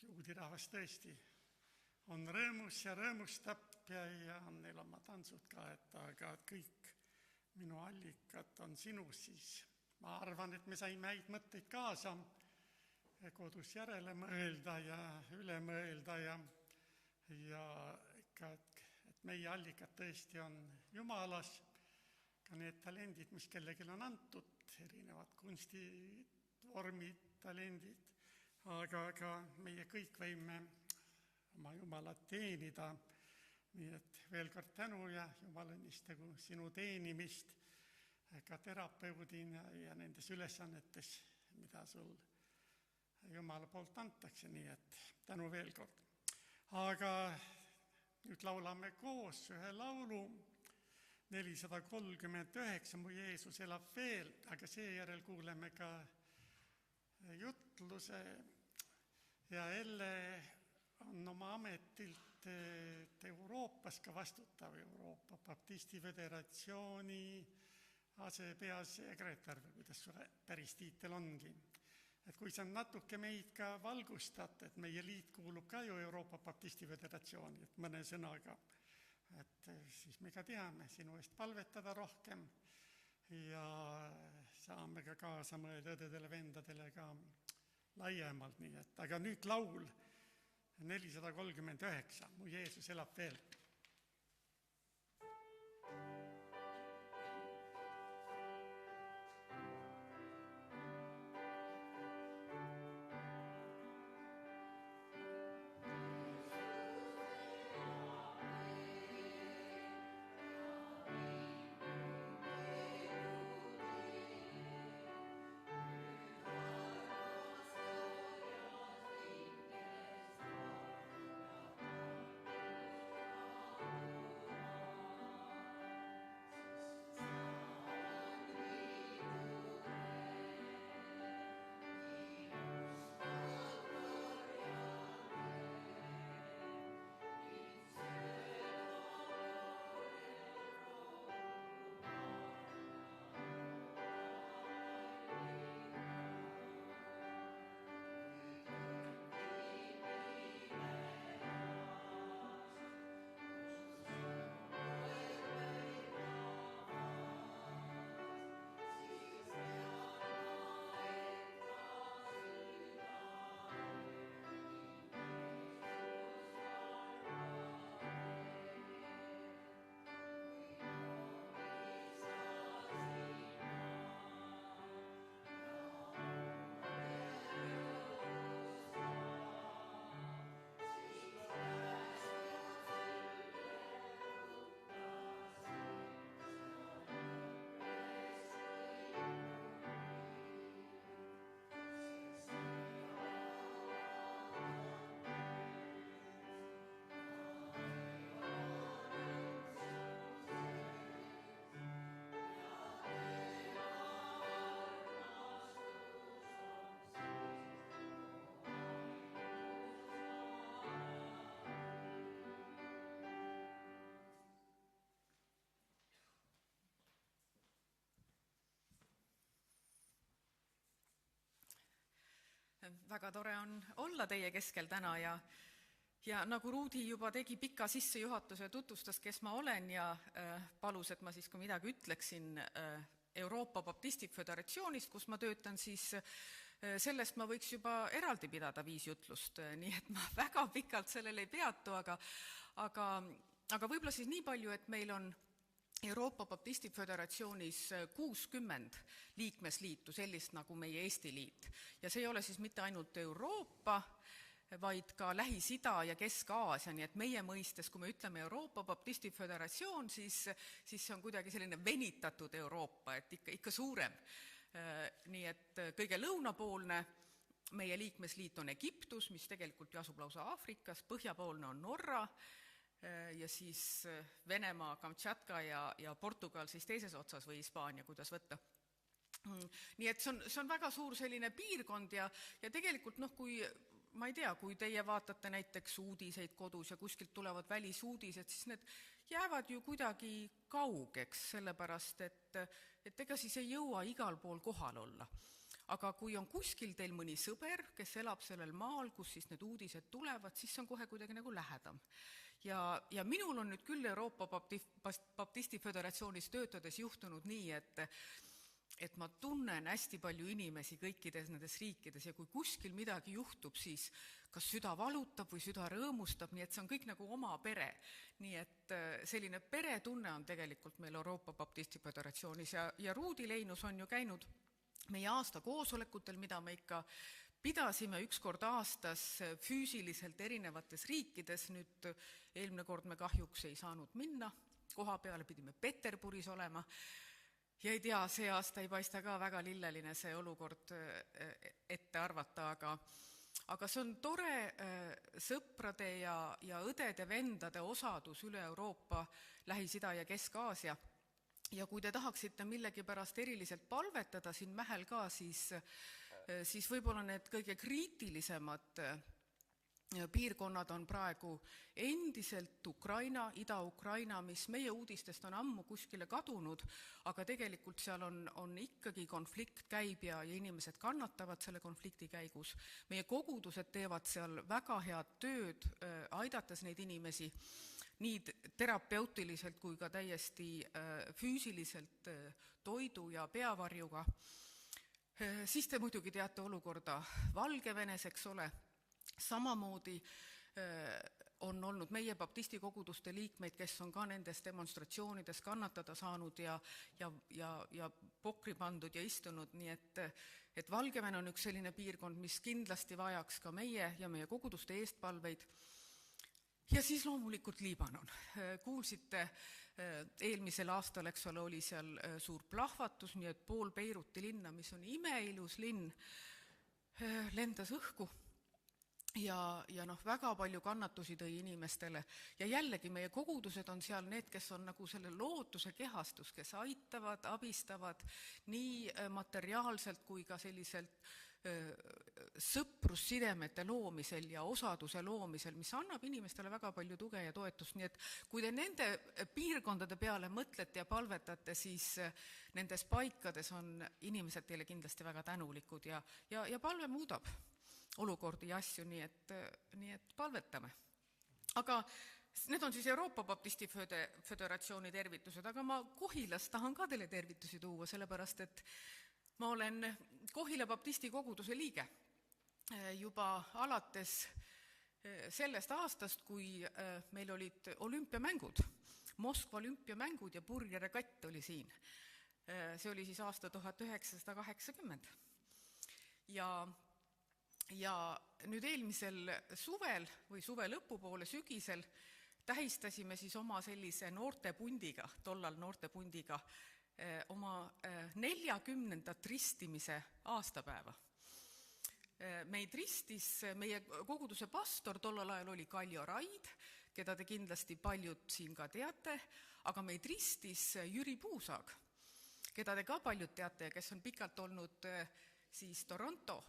Speaker 1: juudi rahvas tõesti on rõõmus ja rõõmustab ja neil oma tantsud ka, aga kõik minu allikad on sinus, siis ma arvan, et me saime häid mõtteid kaasa kodus järele mõelda ja üle mõelda ja ikka, et meie allikad tõesti on Jumalas, ka need talendid, mis kellelgi on antud, erinevad kunstivormid, talendid, aga meie kõik võime oma Jumalat teenida. Nii et veel kord tänu ja Jumal õnnistagu sinu teenimist ka terapeudina ja nendes ülesannetes, mida sul Jumala poolt antakse, nii et tänu veel kord. Aga nüüd laulame koos ühe laulu, 439, Mu Jeesus elab veel, aga seejärel kuuleme ka jutluse ja Elle on oma ametilt Euroopas ka vastutav Euroopa Baptisti Föderatsiooni asepeasekretär, või kuidas su päris tiitel ongi. Et kui sa natuke meid ka valgustad, et meie liit kuulub ka ju Euroopa Baptisti Föderatsiooni, et mõne sõnaga, et siis me ka teame sinu eest palvetada rohkem ja saame ka kaasa mõelda õdedele-vendadele ka laiemalt, nii et, aga nüüd laul 439, Mu Jeesus elab veel.
Speaker 3: Väga tore on olla teie keskel täna ja nagu Ruudi juba tegi pika sissejuhatuse ja tutvustas, kes ma olen ja palus, et ma siis ka midagi ütleksin Euroopa Baptisti Föderatsioonist, kus ma töötan, siis sellest ma võiks juba eraldi pidada 5 jutlust, nii et ma väga pikalt sellele ei peatu, aga võib-olla siis nii palju, et meil on Euroopa Baptisti Föderatsioonis 60 liikmesliitu, sellist nagu meie Eesti liit. Ja see ei ole siis mitte ainult Euroopa, vaid ka Lähis-Ida ja Kesk-Aasia, nii et meie mõistes, kui me ütleme Euroopa Baptisti Föderatsioon, siis see on kuidagi selline venitatud Euroopa, et ikka suurem. Nii et kõige lõunapoolne meie liikmesliit on Egiptus, mis tegelikult asub lausa Aafrikas, põhjapoolne on Norra, ja siis Venemaa, Kamtšatka ja Portugal siis teises otsas või Hispaania, kuidas võtta. Nii et see on väga suur selline piirkond ja tegelikult kui, ma ei tea, kui teie vaatate näiteks uudiseid kodus ja kuskilt tulevad välisuudised, siis need jäävad ju kuidagi kaugeks, sellepärast et ega siis ei jõua igal pool kohal olla. Aga kui on kuskil teil mõni sõber, kes elab sellel maal, kus siis need uudised tulevad, siis on kohe kuidagi nagu lähedam. Ja minul on nüüd küll Euroopa Baptisti Föderatsioonis töötades juhtunud nii, et ma tunnen hästi palju inimesi kõikides nendes riikides ja kui kuskil midagi juhtub, siis kas süda valutab või süda rõõmustab, nii et see on kõik nagu oma pere. Nii et selline peretunne on tegelikult meil Euroopa Baptisti Föderatsioonis ja Ruudi Leinus on ju käinud meie aasta koosolekutel, mida me ikka pidasime 1 kord aastas füüsiliselt erinevates riikides, nüüd eelmine kord me kahjuks ei saanud minna, koha peale pidime Peterburis olema ja ei tea, see aasta ei paista ka väga lilleline see olukord ette arvata, aga see on tore sõprade ja õdede-vendade osadus üle Euroopa, Lähis-Ida ja Kesk-Aasia. Ja kui te tahaksite millegipärast eriliselt palvetada siin Mähel ka, siis võib-olla need kõige kriitilisemad piirkonnad on praegu endiselt Ukraina, Ida-Ukraina, mis meie uudistest on ammu kuskile kadunud, aga tegelikult seal on ikkagi konflikt käib ja inimesed kannatavad selle konflikti käigus. Meie kogudused teevad seal väga head tööd, aidates neid inimesi nii terapeutiliselt kui ka täiesti füüsiliselt toidu ja peavarjuga. Siis te muidugi teate olukorda Valgevenes, eks ole. Samamoodi on olnud meie baptisti koguduste liikmeid, kes on ka nendes demonstratsioonides kannatada saanud ja pokri pandud ja istunud, nii et Valgevene on üks selline piirkond, mis kindlasti vajaks ka meie ja meie koguduste eestpalveid. Ja siis loomulikult Liibanon. Kuulsite, eelmisel aastal, eks ole, oli seal suur plahvatus, nii et pool Beiruti linna, mis on imeilus linn, lendas õhku. Ja väga palju kannatusi tõi inimestele. Ja jällegi meie kogudused on seal need, kes on nagu selle lootuse kehastus, kes aitavad, abistavad nii materiaalselt kui ka selliselt sõprussidemete loomisel ja osaduse loomisel, mis annab inimestele väga palju tuge ja toetust. Nii et kui te nende piirkondade peale mõtlete ja palvetate, siis nendes paikades on inimesed teile kindlasti väga tänulikud ja palve muudab olukordi ja asju, nii et palvetame. Aga need on siis Euroopa Baptisti Föderatsiooni tervitused, aga ma Kohilas tahan ka teile tervitusi tuua, sellepärast et ma olen Kohila Baptisti koguduse liige juba alates sellest aastast, kui meil olid olümpiamängud, Moskva olümpiamängud ja purjeregatt oli siin. See oli siis aasta 1980. Ja nüüd eelmisel suvel või suve lõpupoole sügisel tähistasime siis oma sellise noortepundiga, tollal noortepundiga, oma 40. ristimise aastapäeva. Meid ristis, meie koguduse pastor tollal ajal oli Kaljo Raid, keda te kindlasti paljud siin ka teate, aga meid ristis Jüri Puusaag, keda te ka paljud teate ja kes on pikalt olnud siis Toronto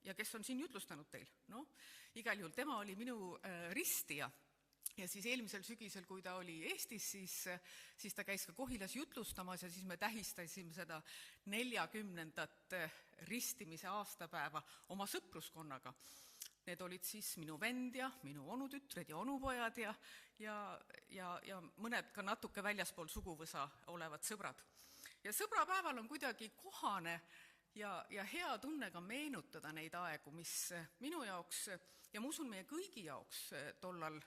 Speaker 3: ja kes on siin jutlustanud teil. No, igal juhul tema oli minu ristija. Ja siis eelmisel sügisel, kui ta oli Eestis, siis ta käis ka Kohilas jutlustamas ja siis me tähistasime seda 40. ristimise aastapäeva oma sõpruskonnaga. Need olid siis minu vend ja minu onutütred ja onupojad ja mõned ka natuke väljaspool suguvõsa olevad sõbrad. Ja sõbrapäeval on kuidagi kohane ja hea tunne ka meenutada neid aegu, mis minu jaoks ja ma usun meie kõigi jaoks tollal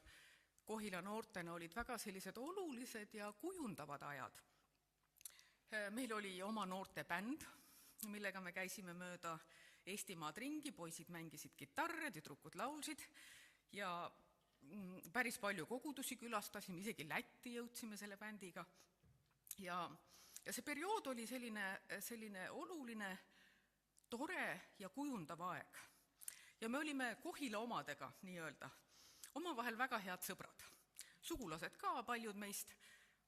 Speaker 3: Kohila noortena olid väga sellised olulised ja kujundavad ajad. Meil oli oma noortebänd, millega me käisime mööda Eestimaad ringi, poisid mängisid kitarre, tüdrukud laulsid ja päris palju kogudusi külastasime, isegi Lätti jõudsime selle bändiga. Ja see periood oli selline oluline, tore ja kujundav aeg. Ja me olime Kohila omadega, nii öelda, omavahel väga head sõbrad. Sugulased ka, paljud meist,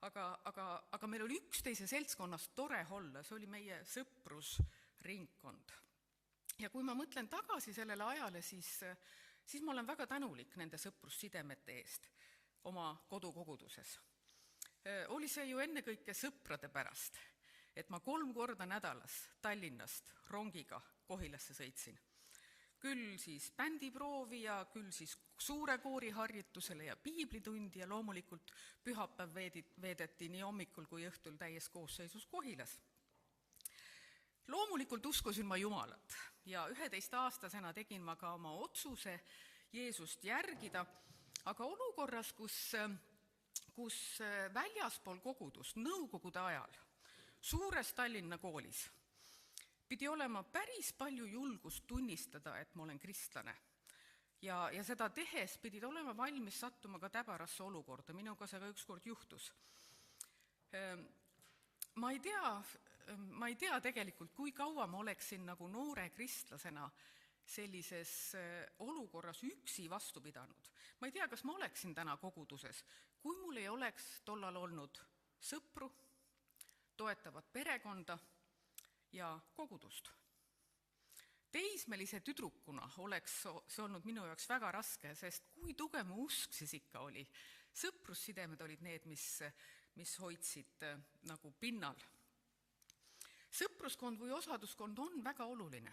Speaker 3: aga meil oli üksteise seltskonnas tore olla, see oli meie sõprusringkond. Ja kui ma mõtlen tagasi sellele ajale, siis ma olen väga tänulik nende sõprussidemete eest oma kodukoguduses. Oli see ju ennekõike sõprade pärast, et ma 3 korda nädalas Tallinnast rongiga Kohilasse sõitsin. Küll siis bändiproovi ja küll siis suure kooriharjutusele ja piiblitundi ja loomulikult pühapäev veedeti nii hommikul kui õhtul täies koosseisus Kohilas. Loomulikult uskusin ma Jumalat ja 11-aastasena tegin ma ka oma otsuse Jeesust järgida, aga olukorras, kus väljaspool kogudust nõukogude ajal suures Tallinna koolis pidi olema päris palju julgust tunnistada, et ma olen kristlane. Ja seda tehes pidid olema valmis sattuma ka täbarasse olukorda. Minuga see ka ükskord juhtus. Ma ei tea, ma ei tea tegelikult, kui kaua ma oleksin nagu noore kristlasena sellises olukorras üksi vastu pidanud. Ma ei tea, kas ma oleksin täna koguduses, kui mul ei oleks tollal olnud sõpru, toetavat perekonda ja kogudust. Teismelise tüdrukuna oleks see olnud minu jaoks väga raske, sest kui tugev mu usk siis ikka oli. Sõprussidemed olid need, mis hoidsid nagu pinnal. Sõpruskond või osaduskond on väga oluline.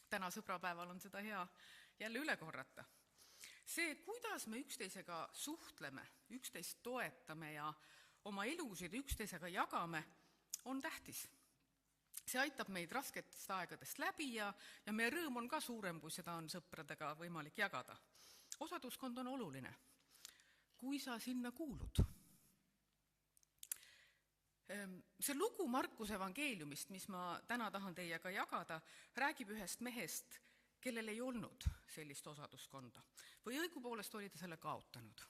Speaker 3: Täna sõbrapäeval on seda hea jälle üle korrata. See, kuidas me üksteisega suhtleme, üksteist toetame ja oma elusid üksteisega jagame, on tähtis. See aitab meid rasketest aegadest läbi ja meie rõõm on ka suurem, kui seda on sõpradega võimalik jagada. Osaduskond on oluline, kui sa sinna kuulud. See lugu Markuse evangeeliumist, mis ma täna tahan teiega jagada, räägib ühest mehest, kellel ei olnud sellist osaduskonda. Või õigupoolest oli ta selle kaotanud.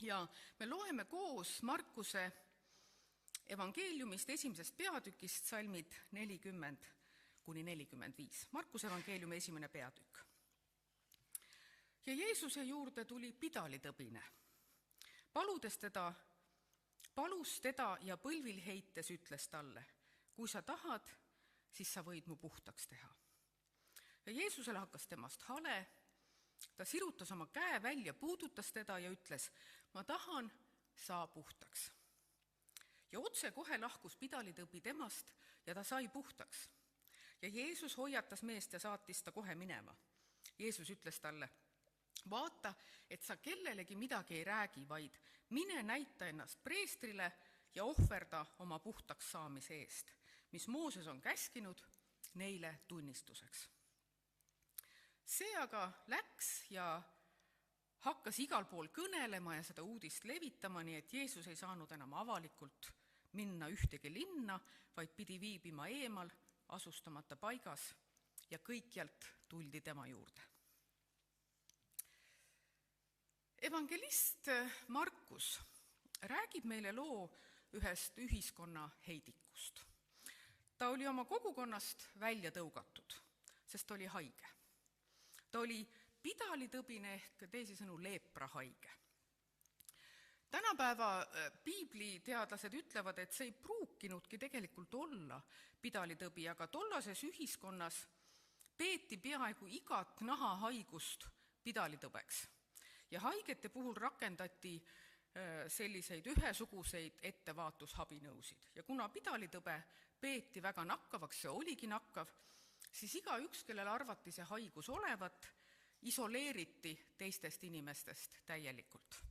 Speaker 3: Ja me loeme koos Markuse evangeeliumist esimesest peatükist salmid 40-45. Markuse evangeeliumi esimene peatükk. Ja Jeesuse juurde tuli pidalitõbine. Palus teda ja põlvil heites ütles talle, kui sa tahad, siis sa võid mu puhtaks teha. Ja Jeesusele hakkas temast hale, ta sirutas oma käe välja, puudutas teda ja ütles, ma tahan, saa puhtaks. Ja otse kohe lahkus pidalitõbi temast ja ta sai puhtaks. Ja Jeesus hoiatas meest ja saatis ta kohe minema. Jeesus ütles talle, vaata, et sa kellelegi midagi ei räägi, vaid mine näita ennast preestrile ja ohverda oma puhtaks saamise eest, mis Mooses on käskinud neile tunnistuseks. See aga läks ja hakkas igal pool kõnelema ja seda uudist levitama, nii et Jeesus ei saanud enam avalikult minna ühtegi linna, vaid pidi viibima eemal, asustamata paigas ja kõikjalt tuldi tema juurde. Evangelist Markus räägib meile loo ühest ühiskonna heidikust. Ta oli oma kogukonnast välja tõugatud, sest ta oli haige. Ta oli pidalitõbine ehk teisisõnu leeprahaige. Tänapäeva piibliteadlased ütlevad, et see ei pruukinudki tegelikult olla pidalitõbi, aga tollases ühiskonnas peeti peaaegu igat nahahaigust pidalitõbeks. Ja haigete puhul rakendati selliseid ühesuguseid ettevaatushabinõusid. Ja kuna pidalitõbe peeti väga nakkavaks, see oligi nakkav, siis igaüks, kellel arvati see haigus olevat, isoleeriti teistest inimestest täielikult.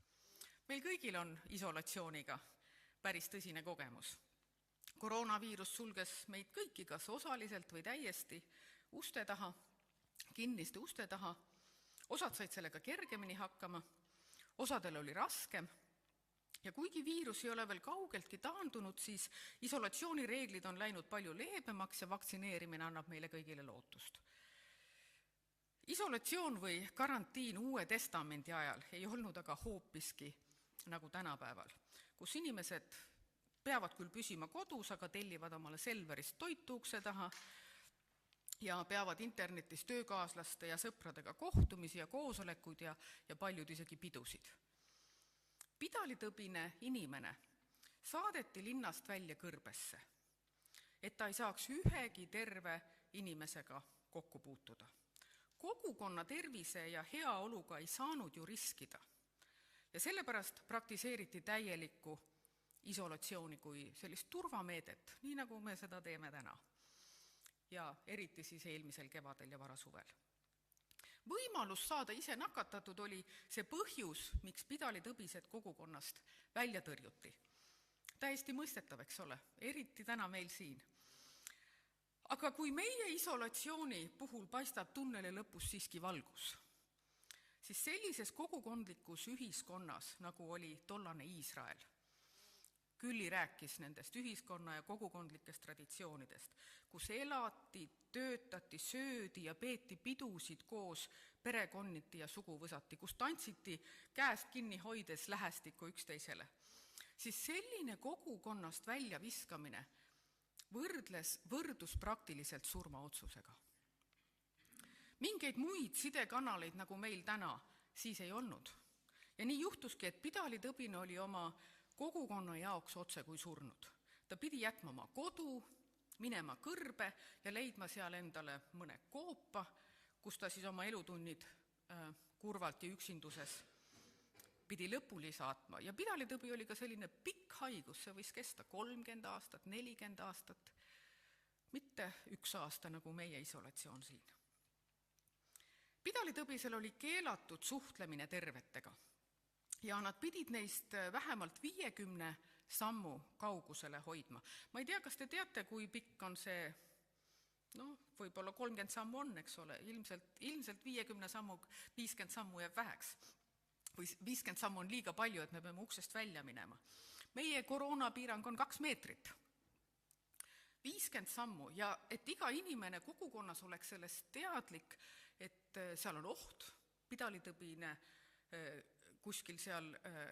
Speaker 3: Meil kõigil on isolatsiooniga päris tõsine kogemus. Koroonaviirus sulges meid kõiki kas osaliselt või täiesti uste taha, kinniste uste taha. Osad said sellega kergemini hakkama, osadel oli raskem. Ja kuigi viirus ei ole veel kaugeltki taandunud, siis isolatsioonireeglid on läinud palju leebemaks ja vaktsineerimine annab meile kõigile lootust. Isolatsioon või karantiin Uue Testamendi ajal ei olnud aga hoopiski nagu tänapäeval, kus inimesed peavad küll püsima kodus, aga tellivad omale Selverist toitu ukse taha ja peavad internetis töökaaslaste ja sõpradega kohtumisi ja koosolekuid ja paljud isegi pidusid. Pidalitõbine inimene saadeti linnast välja kõrbesse, et ta ei saaks ühegi terve inimesega kokku puutuda. Kogukonna tervise ja heaoluga ei saanud ju riskida ja sellepärast praktiseeriti täielikku isolatsiooni kui sellist turvameedet, nii nagu me seda teeme täna. Ja eriti siis eelmisel kevadel ja varasuvel. Võimalus saada ise nakatatud oli see põhjus, miks pidalitõbised kogukonnast välja tõrjuti. Täiesti mõistetav, eks ole, eriti täna meil siin. Aga kui meie isolatsiooni puhul paistab tunneli lõpus siiski valgus, siis sellises kogukondlikus ühiskonnas, nagu oli tollane Iisrael, Külli rääkis nendest ühiskonna ja kogukondlikest traditsioonidest, kus elati, töötati, söödi ja peeti pidusid koos perekonniti ja suguvõsati, kus tantsiti käest kinni hoides lähestikku üksteisele. Siis selline kogukonnast välja viskamine võrdus praktiliselt surmaotsusega. Mingeid muid sidekanaleid, nagu meil täna, siis ei olnud. Ja nii juhtuski, et pidalitõbine oli oma kogukonna jaoks otse kui surnud. Ta pidi jätma oma kodu, minema kõrbe ja leidma seal endale mõne koopa, kus ta siis oma elutunnid kurvalt ja üksinduses pidi lõpuni saatma. Ja pidalitõbi oli ka selline pikk haigus, see võis kesta 30 aastat, 40 aastat, mitte 1 aasta nagu meie isolatsioon siin. Pidalitõbisel oli keelatud suhtlemine tervetega ja nad pidid neist vähemalt 50 sammu kaugusele hoidma. Ma ei tea, kas te teate, kui pikk on see, võib-olla 30 sammu on, eks ole, ilmselt 50 sammu jääb väheks. Või 50 sammu on liiga palju, et me peame uksest välja minema. Meie koroonapiirang on 2 meetrit. 50 sammu ja et iga inimene kogukonnas oleks sellest teadlik, et seal on oht, pidalitõbine kuskil seal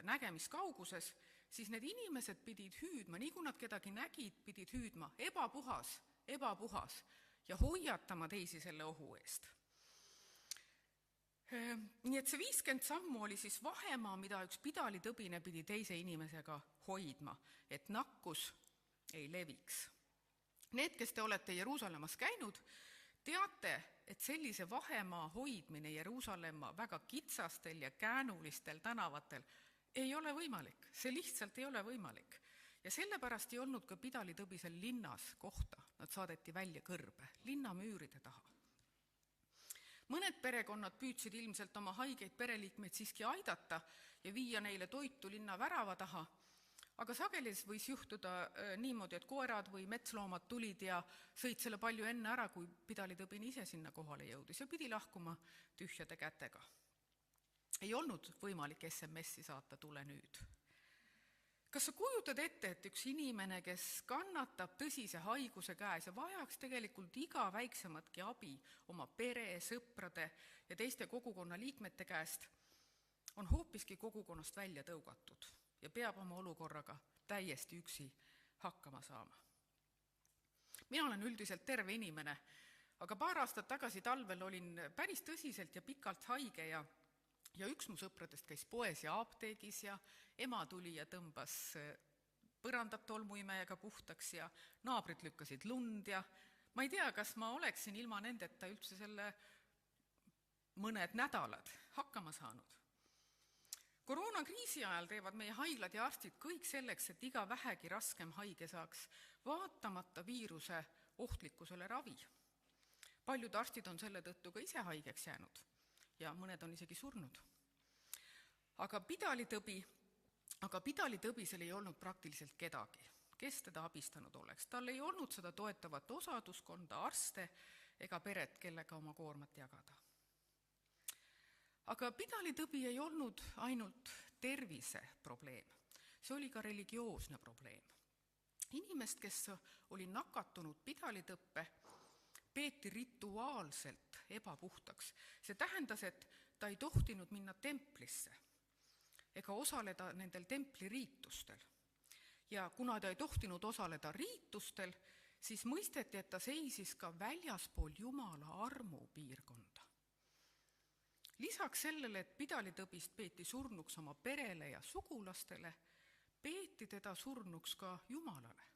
Speaker 3: nägemiskauguses, siis need inimesed pidid hüüdma, nii kui nad kedagi nägid, pidid hüüdma ebapuhas, ebapuhas ja hoiatama teisi selle ohu eest. Nii et see 50 sammu oli siis vahemaa, mida üks pidalitõbine pidi teise inimesega hoidma, et nakkus ei leviks. Need, kes te olete Jeruusalemmas käinud, teate, et sellise vahemaa hoidmine Jeruusalemma väga kitsastel ja käänulistel tänavatel ei ole võimalik. See lihtsalt ei ole võimalik. Ja sellepärast ei olnud ka pidalitõbisel linnas kohta. Nad saadeti välja kõrbe, linnamüüride taha. Mõned perekonnad püüdsid ilmselt oma haigeid pereliikmeid siiski aidata ja viia neile toitu linna värava taha, aga sageli võis juhtuda niimoodi, et koerad või metsloomad tulid ja sõid selle palju enne ära, kui pidalitõbine ise sinna kohale jõudis ja pidi lahkuma tühjade kätega. Ei olnud võimalik SMS-i saata tule nüüd. Kas sa kujutad ette, et üks inimene, kes kannatab tõsise haiguse käes ja vajaks tegelikult iga väiksematki abi oma pere, sõprade ja teiste kogukonna liikmete käest, on hoopiski kogukonnast välja tõugatud ja peab oma olukorraga täiesti üksi hakkama saama. Mina olen üldiselt terve inimene, aga 2 aastat tagasi talvel olin päris tõsiselt ja pikalt haige ja üks mu sõpradest käis poes ja apteegis ja ema tuli ja tõmbas põrandab tolmuimejaga puhtaks ja naabrid lükkasid lund ja ma ei tea, kas ma oleksin ilma nendeta üldse selle mõned nädalad hakkama saanud. Koroonakriisi ajal teevad meie haiglad ja arstid kõik selleks, et iga vähegi raskem haige saaks vaatamata viiruse ohtlikkusele ravi. Paljud arstid on selle tõttu ka ise haigeks jäänud ja mõned on isegi surnud. Aga pidalitõbisel ei olnud praktiliselt kedagi, kes teda abistanud oleks. Tal ei olnud seda toetavat osaduskonda, arste ega peret, kellega oma koormat jagada. Aga pidalitõbi ei olnud ainult tervise probleem, see oli ka religioosne probleem. Inimest, kes oli nakatunud pidalitõppe, peeti rituaalselt ebapuhtaks. See tähendas, et ta ei tohtinud minna templisse ega osaleda nendel templiriitustel. Ja kuna ta ei tohtinud osaleda riitustel, siis mõisteti, et ta seisis ka väljaspool Jumala armu piirkonda. Lisaks sellele, et pidalitõbist peeti surnuks oma perele ja sugulastele, peeti teda surnuks ka Jumalale.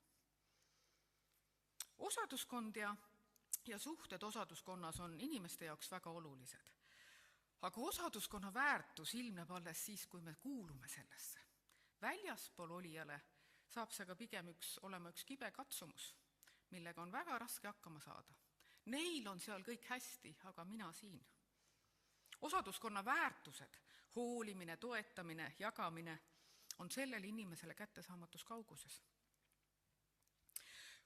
Speaker 3: Osaduskond ja suhted osaduskonnas on inimeste jaoks väga olulised. Aga osaduskonna väärtus ilmneb alles siis, kui me kuulume sellesse. Väljaspool olijale saab see ka pigem olema üks kibe katsumus, millega on väga raske hakkama saada. Neil on seal kõik hästi, aga mina siin. Osaduskonna väärtused, hoolimine, toetamine, jagamine on sellele inimesele kättesaamatus kauguses.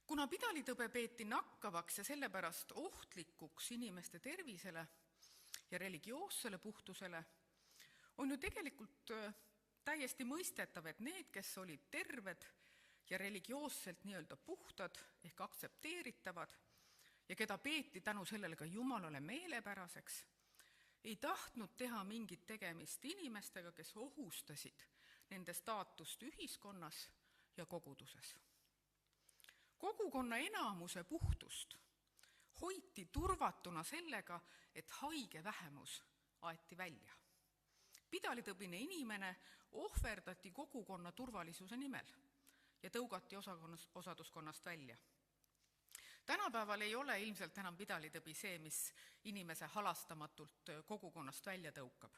Speaker 3: Kuna pidalitõbe peeti nakkavaks ja sellepärast ohtlikuks inimeste tervisele ja religioossele puhtusele, on ju tegelikult täiesti mõistetav, et need, kes olid terved ja religioosselt nii-öelda puhtad ehk aktsepteeritavad ja keda peeti tänu sellele ka Jumalale meelepäraseks, ei tahtnud teha mingit tegemist inimestega, kes ohustasid nende staatust ühiskonnas ja koguduses. Kogukonna enamuse puhtust hoiti turvatuna sellega, et haige vähemus aeti välja. Pidalitõbine inimene ohverdati kogukonna turvalisuse nimel ja tõugati osaduskonnast välja. Tänapäeval ei ole ilmselt enam pidalitõbi see, mis inimese halastamatult kogukonnast välja tõukab.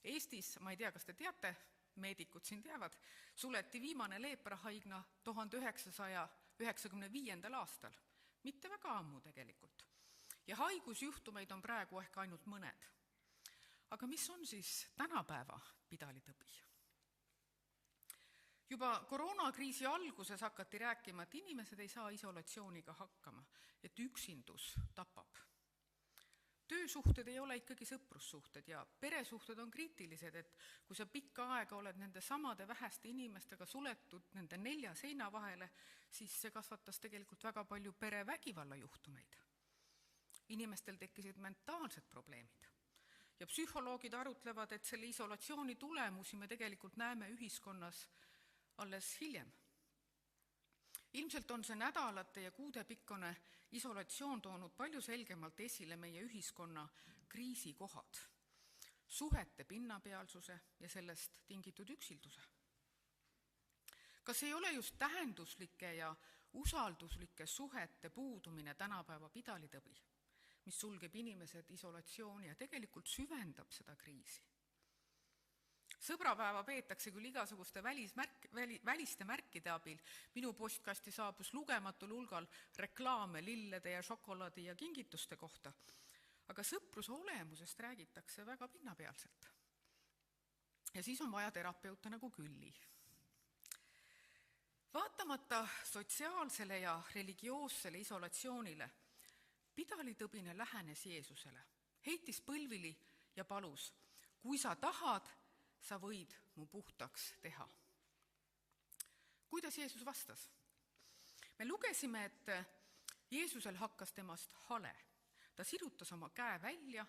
Speaker 3: Eestis, ma ei tea, kas te teate, meedikud siin teavad, suleti viimane leeprahaigla 1995. aastal. Mitte väga ammu tegelikult. Ja haigusjuhtumeid on praegu ehk ainult mõned. Aga mis on siis tänapäeva pidalitõbi? Juba koroonakriisi alguses hakati rääkima, et inimesed ei saa isolatsiooniga hakkama, et üksindus tapab. Töösuhted ei ole ikkagi sõprussuhted ja peresuhted on kriitilised, et kui sa pikka aega oled nende samade väheste inimestega suletud nende 4 seina vahele, siis see kasvatas tegelikult väga palju perevägivalla juhtumeid. Inimestel tekkisid mentaalsed probleemid ja psühholoogid arutlevad, et selle isolatsiooni tulemusi me tegelikult näeme ühiskonnas alles hiljem. Ilmselt on see nädalate ja kuude pikkune isolatsioon toonud palju selgemalt esile meie ühiskonna kriisikohad, suhete pinnapealsuse ja sellest tingitud üksilduse. Kas ei ole just tähenduslike ja usalduslike suhete puudumine tänapäeva pidalitõbi, mis sulgeb inimesed isolatsiooni ja tegelikult süvendab seda kriisi? Sõbrapäeva peetakse küll igasuguste väliste märkide abil. Minu postkasti saabus lugematul hulgal reklaame lillede ja šokolaadi ja kingituste kohta. Aga sõpruse olemusest räägitakse väga pinnapealselt. Ja siis on vaja terapeute nagu Külli. Vaatamata sotsiaalsele ja religioossele isolatsioonile, pidalitõbine lähenes Jeesusele, heitis põlvili ja palus, kui sa tahad, sa võid mu puhtaks teha. Kuidas Jeesus vastas? Me lugesime, et Jeesusel hakkas temast hale. Ta sirutas oma käe välja,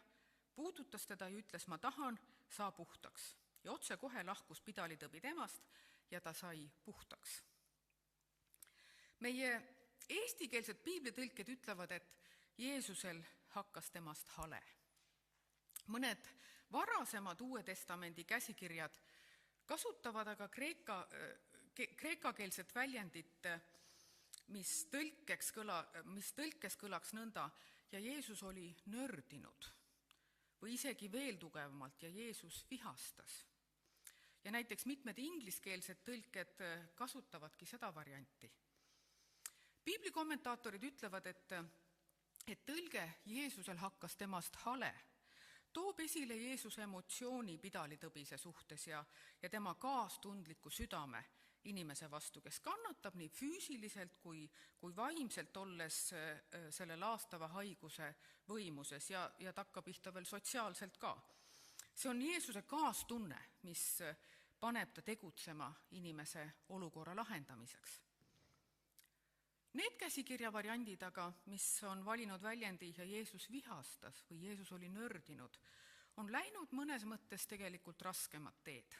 Speaker 3: puudutas teda ja ütles, ma tahan, saa puhtaks. Ja otse kohe lahkus pidalitõbi temast ja ta sai puhtaks. Meie eestikeelsed piiblitõlked ütlevad, et Jeesusel hakkas temast hale. Mõned varasemad Uue Testamendi käsikirjad kasutavad aga kreekakeelset väljendit, mis tõlkes kõlaks nõnda, ja Jeesus oli nördinud või isegi veel tugevamalt ja Jeesus vihastas. Ja näiteks mitmed ingliskeelsed tõlked kasutavadki seda varianti. Piiblikommentaatorid ütlevad, et tõlge Jeesusel hakkas temast hale toob esile Jeesuse emotsiooni pidalitõbise suhtes ja tema kaastundliku südame inimese vastu, kes kannatab nii füüsiliselt kui vaimselt olles selle laastava haiguse võimuses ja takka pihta veel sotsiaalselt ka. See on Jeesuse kaastunne, mis paneb ta tegutsema inimese olukorra lahendamiseks. Need käsikirja variandid aga, mis on valinud väljendi ja Jeesus vihastas või Jeesus oli nördinud, on läinud mõnes mõttes tegelikult raskemat teed.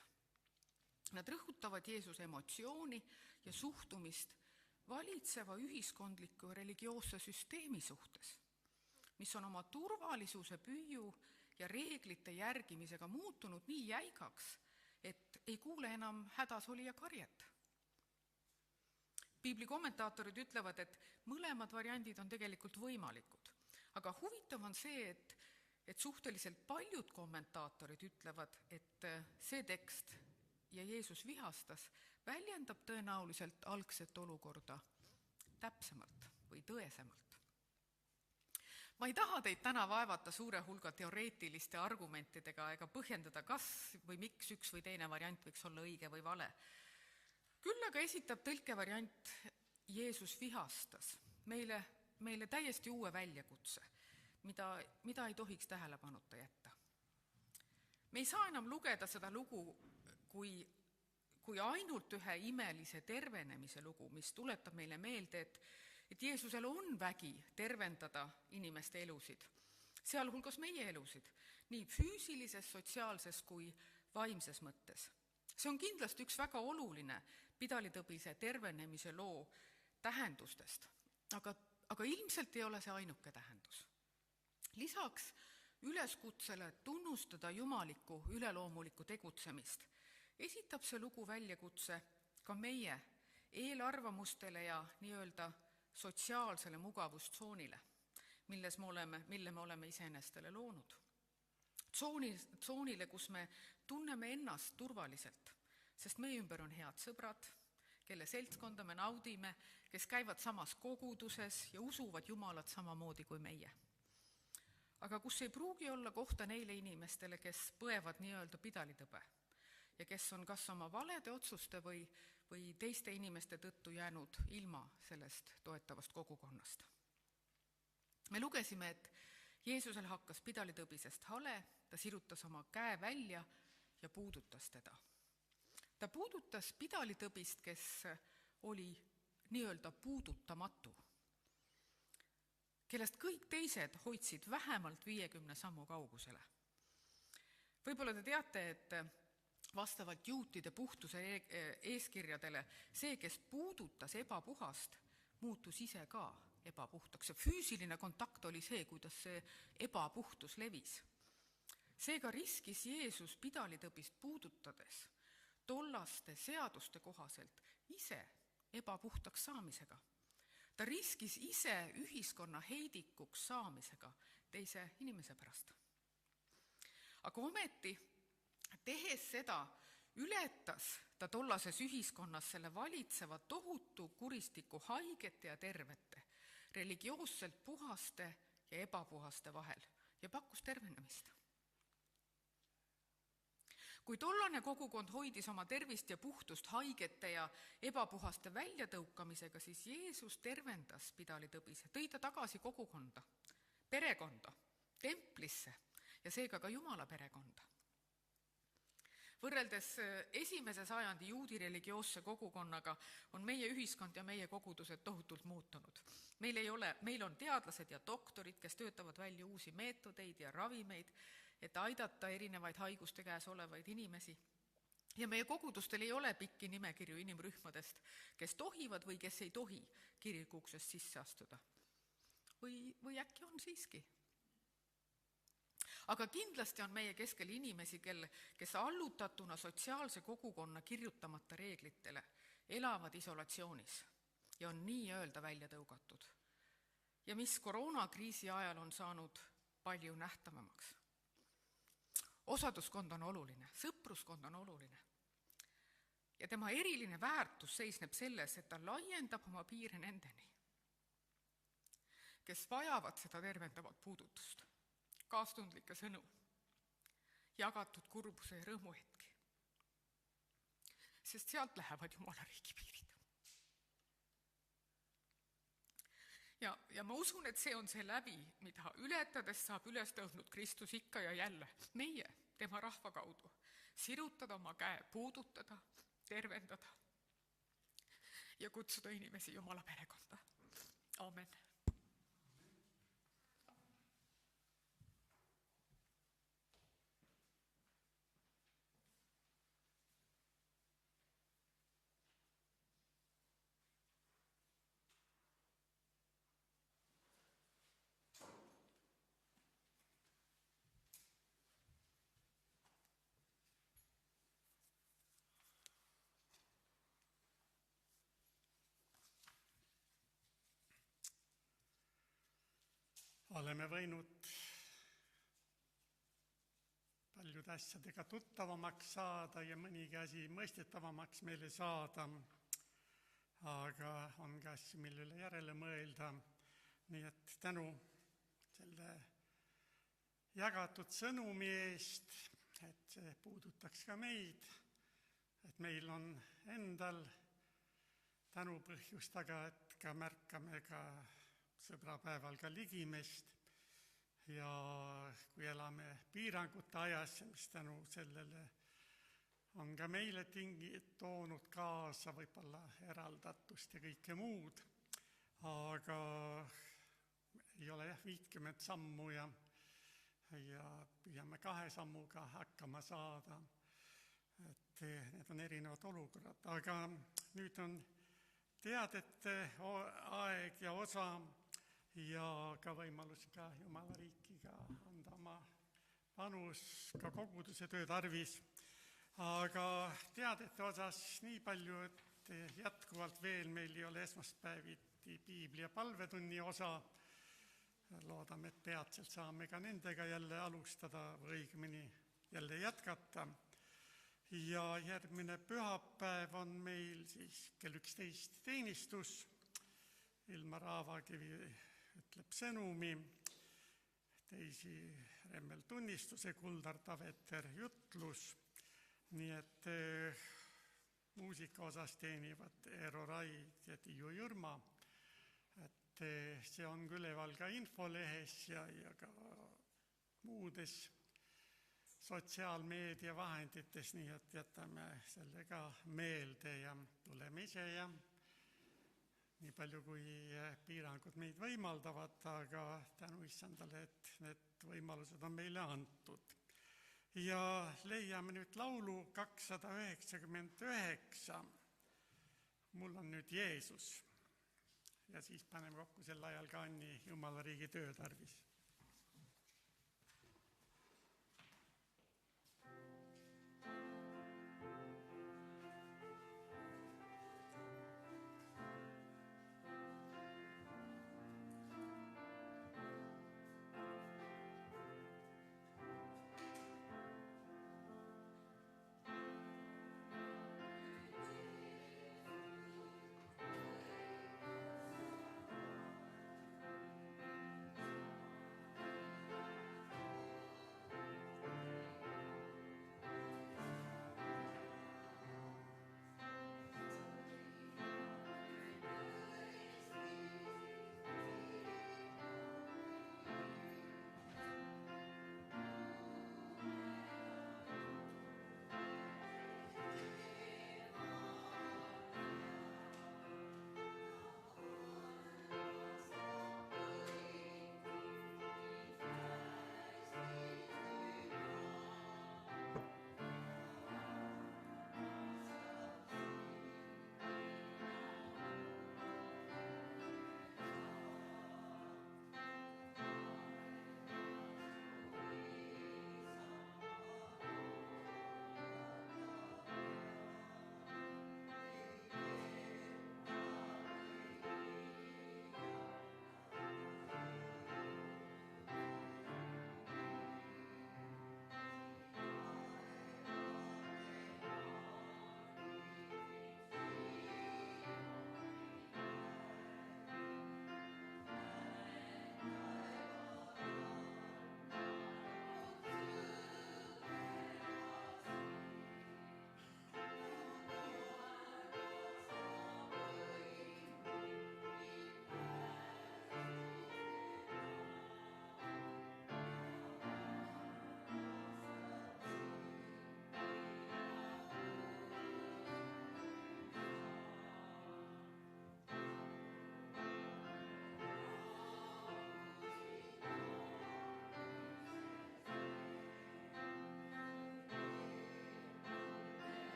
Speaker 3: Nad rõhutavad Jeesuse emotsiooni ja suhtumist valitseva ühiskondliku ja religioosse süsteemi suhtes, mis on oma turvalisuse püüu ja reeglite järgimisega muutunud nii jäigaks, et ei kuule enam hädasolija karjet. Piibli kommentaatorid ütlevad, et mõlemad variandid on tegelikult võimalikud. Aga huvitav on see, et suhteliselt paljud kommentaatorid ütlevad, et see tekst ja Jeesus vihastas väljendab tõenäoliselt algset olukorda täpsemalt või tõesemalt. Ma ei taha teid täna vaevata suure hulga teoreetiliste argumentidega ega põhjendada, kas või miks üks või teine variant võiks olla õige või vale. Küll aga esitab tõlkevariant Jeesus vihastas meile täiesti uue väljakutse, mida ei tohiks tähelepanuta jätta. Me ei saa enam lugeda seda lugu kui ainult ühe imelise tervenemise lugu, mis tuletab meile meelde, et Jeesusel on vägi tervendada inimeste elusid, sealhulgas meie elusid, nii füüsilises, sotsiaalses kui vaimses mõttes. See on kindlasti üks väga oluline pidalitõbise tervenemise loo tähendustest, aga ilmselt ei ole see ainuke tähendus. Lisaks üleskutsele tunnustada jumalikku üleloomulikku tegutsemist esitab see lugu väljakutse ka meie eelarvamustele ja nii-öelda sotsiaalsele mugavustsoonile, mille me oleme iseennastele loonud. Tsoonile, kus me tunneme ennast turvaliselt, sest meie ümber on head sõbrad, kelle seltskonda me naudime, kes käivad samas koguduses ja usuvad Jumalat samamoodi kui meie. Aga kus ei pruugi olla kohta neile inimestele, kes põevad nii-öelda pidalitõbe ja kes on kas oma valede otsuste või teiste inimeste tõttu jäänud ilma sellest toetavast kogukonnast. Me lugesime, et Jeesusel hakkas pidalitõbisest hale, ta sirutas oma käe välja ja puudutas teda. Ta puudutas pidalitõbist, kes oli nii-öelda puudutamatu, kellest kõik teised hoidsid vähemalt 50 sammu kaugusele. Võib-olla te teate, et vastavalt juutide puhtuse eeskirjadele see, kes puudutas ebapuhast, muutus ise ka ebapuhtaks. Ja füüsiline kontakt oli see, kuidas see ebapuhtus levis. Seega riskis Jeesus pidalitõbist puudutades tollaste seaduste kohaselt ise ebapuhtaks saamisega. Ta riskis ise ühiskonna heidikuks saamisega teise inimese pärast. Aga ometi, tehes seda, ületas ta tollases ühiskonnas selle valitseva tohutu kuristiku haigete ja tervete, religioosselt puhaste ja ebapuhaste vahel ja pakkus tervenemist. Kui tollane kogukond hoidis oma tervist ja puhtust haigete ja ebapuhaste väljatõukamisega, siis Jeesus tervendas pidalitõbise, tõi ta tagasi kogukonda, perekonda, templisse ja seega ka Jumala perekonda. Võrreldes 1. sajandi juudi religioosse kogukonnaga on meie ühiskond ja meie kogudused tohutult muutunud. Meil on teadlased ja doktorid, kes töötavad välja uusi meetodeid ja ravimeid, et aidata erinevaid haiguste käes olevaid inimesi. Ja meie kogudustel ei ole pikki nimekirju inimrühmadest, kes tohivad või kes ei tohi kirikuuksest sisse astuda. Või äkki on siiski? Aga kindlasti on meie keskel inimesi, kes allutatuna sotsiaalse kogukonna kirjutamata reeglitele elavad isolatsioonis ja on nii-öelda välja tõugatud. Ja mis koroonakriisi ajal on saanud palju nähtavamaks. Osaduskond on oluline, sõpruskond on oluline. Ja tema eriline väärtus seisneb selles, et ta laiendab oma piire nendeni, kes vajavad seda tervendavat puudutust, kaastundlikke sõnu, jagatud kurbuse ja rõõmuhetki. Sest sealt lähevad Jumala riigi piirid. Ja ma usun, et see on see läbi, mida ületades saab üles tõusnud Kristus ikka ja jälle meie, tema rahva kaudu, sirutada oma käe, puudutada, tervendada ja kutsuda inimesi Jumala perekonda. Amen.
Speaker 1: Oleme võinud paljude asjadega tuttavamaks saada ja mõnigi asi mõistetavamaks meile saada, aga on ka asju, mille üle järele mõelda. Nii et tänu selle jagatud sõnumi eest, et see puudutaks ka meid, et meil on endal tänupõhjust, aga et ka märkame ka sõbrapäeval ka ligimest ja kui elame piirangute ajas, mis tänu sellele on ka meile toonud kaasa võib-olla eraldatust ja kõike muud, aga ei ole 50 sammu ja püüame 2 sammuga hakkama saada, et need on erinevad olukorrad, aga nüüd on teadete aeg ja osa ja ka võimalus ka Jumala riikiga anda oma panus ka koguduse töö tarvis. Aga teadete osas nii palju, et jätkuvalt veel meil ei ole esmaspäeviti piibli ja palvetunni osa. Loodame, et peatselt saame ka nendega jälle alustada või õigemini jälle jätkata. Ja järgmine pühapäev on meil siis kell 11 teenistus. Ilmar Aavakivi ütleb sõnumi, Teisi Remmel tunnistuse, Kuldar Taveter jutlus. Nii et muusika osas teenivad Eero Raid ja Tiiu Jürma. Et see on küll üleval ka infolehes ja ka muudes sotsiaalmeedia vahendites, nii et jätame selle ka meelde ja tuleme ise ja nii palju kui piirangud meid võimaldavad, aga tänu issandale, et need võimalused on meile antud. Ja leiame nüüd laulu 299, Mul on nüüd Jeesus. Ja siis paneme kokku sel ajal ka Anni Jumala riigi töö tarvis.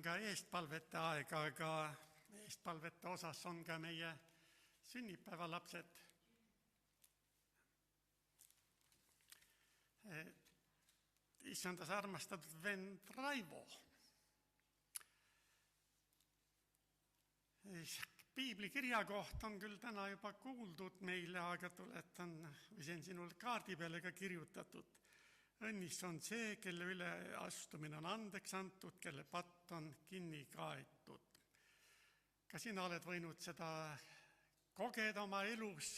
Speaker 1: ka eestpalvete aeg, aga eestpalvete osas on ka meie sünnipäevalapsed. Issandas armastatud vend Raivo. Piiblikirja koht on küll täna juba kuuldud meile, aga tuletan, või see on sinul kaardi peale ka kirjutatud. Õnnis on see, kelle üle astumine on andeks antud, kelle patt on kinni kaetud. Ka sina oled võinud seda kogeda oma elus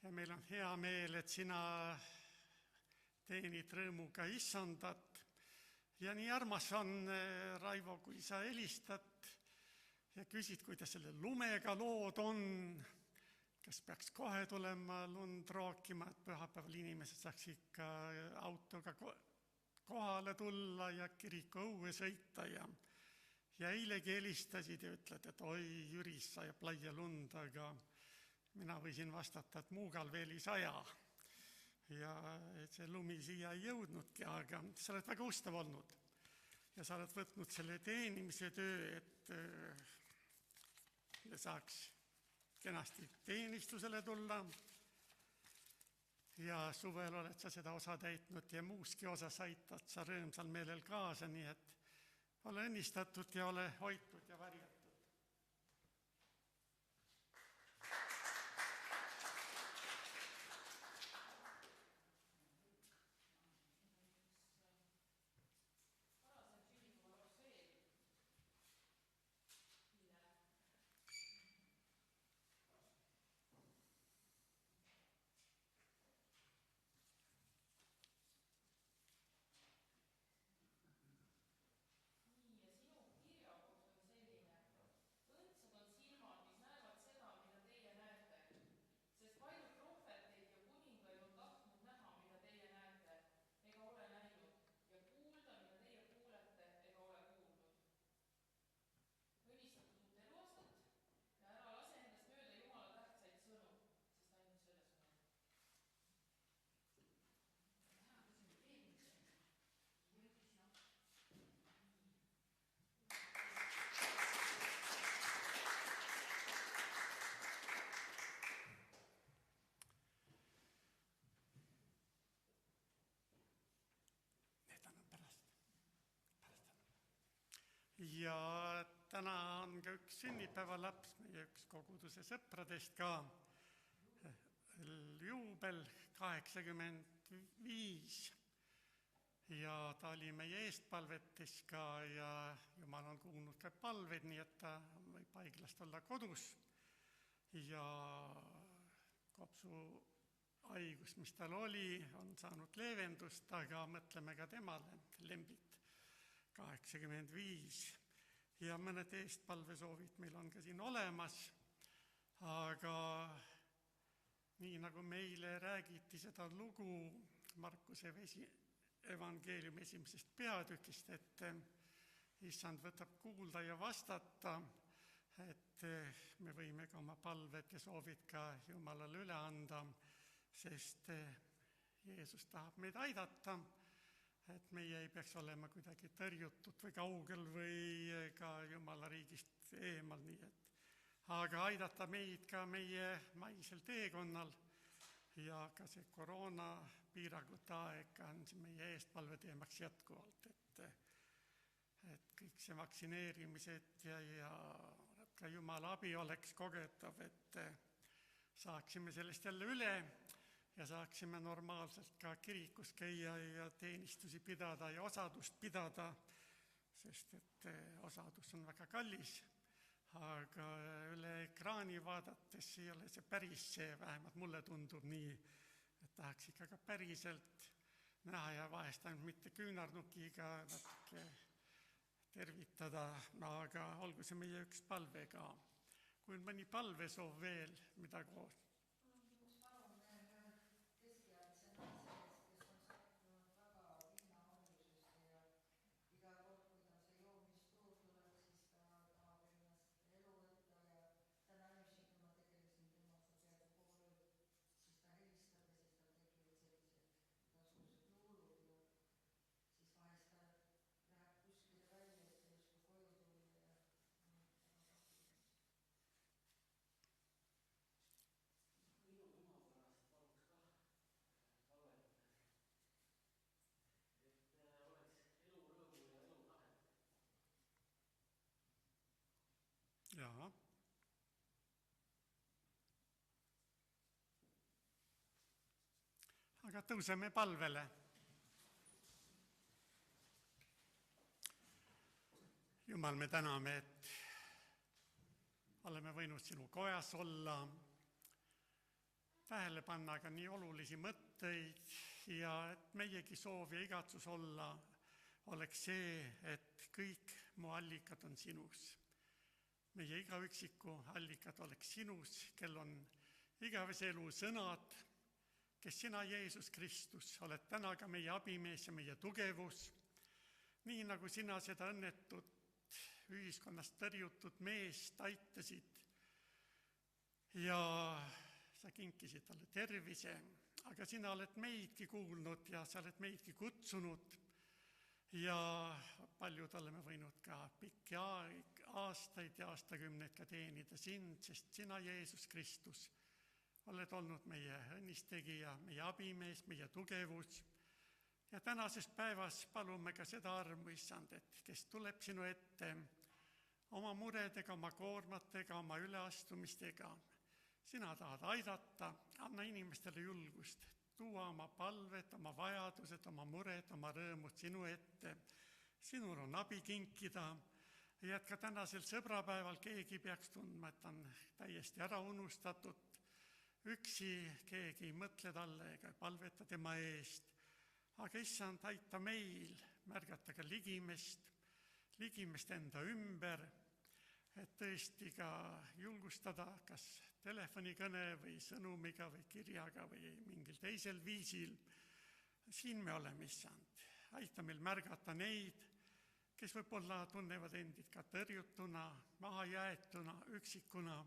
Speaker 1: ja meil on hea meel, et sina teenid rõõmuga issandat. Ja nii armas on, Raivo, kui sa helistad ja küsid, kuidas selle lumega lood on, kas peaks kohe tulema lund rookima, et pühapäeval inimesed saaks ikka autoga kohale tulla ja kiriku õue sõita. Ja eilegi helistasid ja ütled, et oi, Jüris sajab laia lund, aga mina võisin vastata, et Muugal veel ei saja. Ja see lumi siia ei jõudnudki, aga sa oled väga ustav olnud. Ja sa oled võtnud selle teenimise töö, et saaks kenasti teenistusele tulla. Ja suvel oled sa seda osa täitnud ja muuski osas aitad sa rõõmsal meelel kaasa, nii et ole õnnistatud ja ole hoitud ja varjatud. Ja täna on ka üks sünnipäevalaps, meie üks koguduse sõpradest ka, juubel 85. Ja ta oli meie eestpalvetes ka ja Jumal on kuulnud ka palved, nii et ta võib haiglast olla kodus. Ja kopsu haigus, mis tal oli, on saanud leevendust, aga mõtleme ka temale, Lembit 85. Ja mõned eestpalvesoovid meil on ka siin olemas, aga nii nagu meile räägiti seda lugu Markuse evangeeliumi 1. peatükist, et issand võtab kuulda ja vastata, et me võime ka oma palved ja soovid ka Jumalale üle anda, sest Jeesus tahab meid aidata, et meie ei peaks olema kuidagi tõrjutud või kaugel või ka Jumala riigist eemal, nii et aga aidata meid ka meie maisel teekonnal ja ka see koroonapiirangute aeg on meie eestpalve teemaks jätkuvalt, et kõik see vaktsineerimised ja ka Jumala abi oleks kogetav, et saaksime sellest jälle üle ja saaksime normaalselt ka kirikus käia ja teenistusi pidada ja osadust pidada, sest et osadus on väga kallis, aga üle ekraani vaadates ei ole see päris see, vähemalt mulle tundub nii, et tahaks ikka ka päriselt näha ja vahest ainult mitte küünarnukiga natuke tervitada, aga olgu see meie üks palve ka. Kui on mõni palvesoov veel, mida koos? Jaa. Aga tõuseme palvele. Jumal, me täname, et oleme võinud sinu kojas olla, tähele panna ka nii olulisi mõtteid ja et meiegi soov ja igatsus olla oleks see, et kõik mu allikad on sinus. Meie igaüksiku allikad oleks sinus, kel on igavese elu sõnad, kes sina, Jeesus Kristus, oled täna ka meie abimees ja meie tugevus, nii nagu sina seda õnnetut ühiskonnast tõrjutud meest aitasid ja sa kinkisid talle tervise, aga sina oled meidki kuulnud ja sa oled meidki kutsunud ja paljud oleme võinud ka pikki aastaid ja aastakümneid ka teenida sind, sest sina, Jeesus Kristus, oled olnud meie õnnistegija, meie abimees, meie tugevus. Ja tänases päevas palume ka seda armu, issand, et kes tuleb sinu ette oma muredega, oma koormatega, oma üleastumistega. Sina tahad aidata, anna inimestele julgust, tuua oma palved, oma vajadused, oma mured, oma rõõmud sinu ette. Sinul on abi kinkida ja et ka tänasel sõbrapäeval keegi peaks tundma, et on täiesti ära unustatud. Üksi keegi ei mõtle talle ega palveta tema eest. Aga issand, aita meil märgata ka ligimest enda ümber, et tõesti ka julgustada kas telefonikõne või sõnumiga või kirjaga või mingil teisel viisil. Siin me oleme, issand. Aita meil märgata neid, kes võib-olla tunnevad endid ka tõrjutuna, mahajäetuna, üksikuna,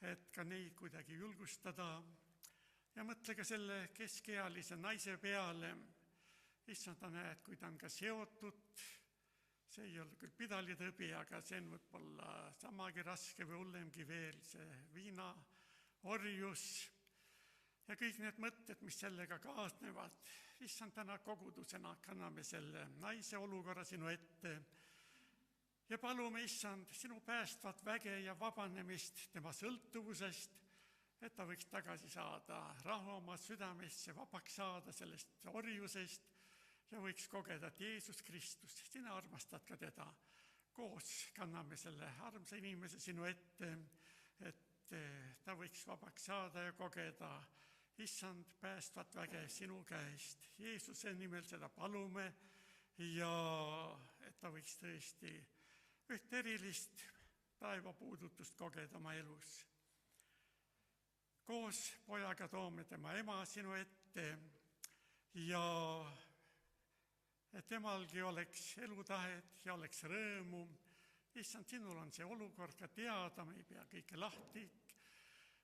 Speaker 1: et ka neid kuidagi julgustada. Ja mõtle ka selle keskealise naise peale. Issand, ta näed, kui ta on ka seotud, see ei ole küll pidalitõbi, aga see on võib-olla samagi raske või hullemgi veel, see viinaorjus ja kõik need mõtted, mis sellega kaasnevad. Issand, täna kogudusena kanname selle naise olukorra sinu ette ja palume, issand, sinu päästvat väge ja vabanemist tema sõltuvusest, et ta võiks tagasi saada rahu oma südamesse, vabaks saada sellest orjusest ja võiks kogeda, et Jeesus Kristus, sina armastad ka teda. Koos kanname selle armsa inimese sinu ette, et ta võiks vabaks saada ja kogeda, issand, päästvat väge sinu käest. Jeesuse nimel seda palume ja et ta võiks tõesti üht erilist taevapuudutust kogeda oma elus. Koos pojaga toome tema ema sinu ette ja et temalgi oleks elutahet ja oleks rõõmu. Issand, sinul on see olukord ka teada, me ei pea kõike lahti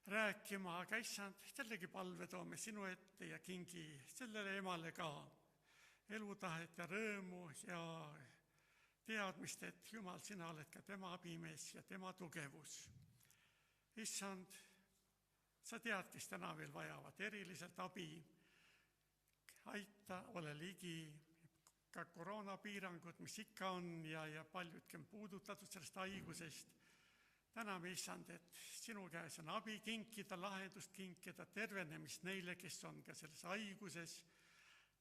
Speaker 1: rääkima, aga issand, sellegi palve toome sinu ette ja kingi sellele emale ka elutahet ja rõõmu ja teadmist, et Jumal, sina oled ka tema abimees ja tema tugevus. Issand, sa tead, kes täna veel vajavad eriliselt abi. Aita, ole ligi, ka koroonapiirangud, mis ikka on ja paljudki on puudutatud sellest haigusest. Täname, issand, et sinu käes on abi kinkida, lahendust kinkida, tervenemist neile, kes on ka selles haiguses.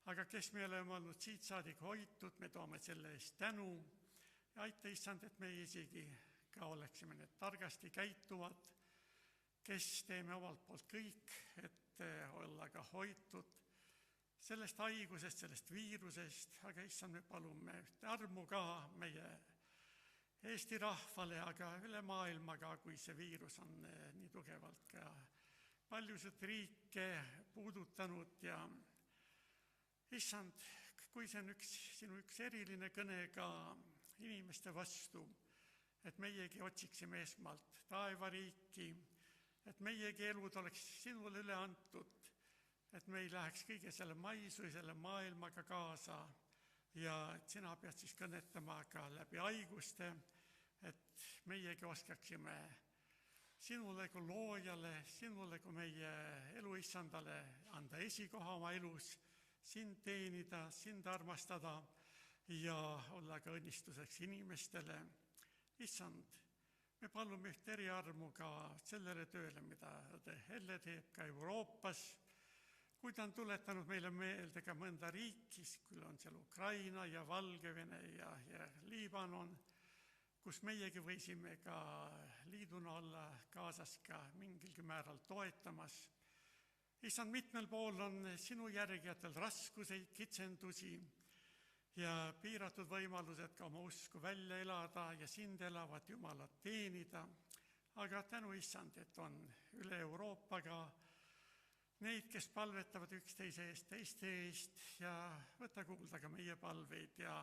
Speaker 1: Aga kes me oleme olnud siit saadik hoitud, me toome selle eest tänu. Ja aita, issand, et me isegi ka oleksime need targasti käituvad, kes teeme omalt poolt kõik, et olla ka hoitud sellest haigusest, sellest viirusest, aga issand, me palume ühte armu ka meie Eesti rahvale, aga üle maailma ka, kui see viirus on nii tugevalt ka paljusid riike puudutanud ja issand, kui see on sinu üks eriline kõne ka inimeste vastu, et meiegi otsiksime esmalt taevariiki, et meiegi elud oleks sinule üle antud, et me ei läheks kõige selle maisu ja selle maailmaga kaasa ja et sina pead siis kõnetama ka läbi haiguste, et meiegi oskaksime sinule kui loojale, sinule kui meie eluissandale anda esikoha oma elus, sind teenida, sind armastada ja olla ka õnnistuseks inimestele. Issand, me palume üht eriarmu ka sellele tööle, mida õde Helle teeb ka Euroopas, kui ta on tuletanud meile meelde ka mõnda riiki, küll on seal Ukraina ja Valgevene ja Liibanon, kus meiegi võisime ka liiduna olla kaasas ka mingilgi määral toetamas. Issand, mitmel pool on sinu järgijatel raskuseid, kitsendusi ja piiratud võimalused ka oma usku välja elada ja sind elavat Jumalat teenida. Aga tänu, Issand, et on üle Euroopa ka neid, kes palvetavad üksteise eest, teiste eest ja võta kuulda ka meie palveid ja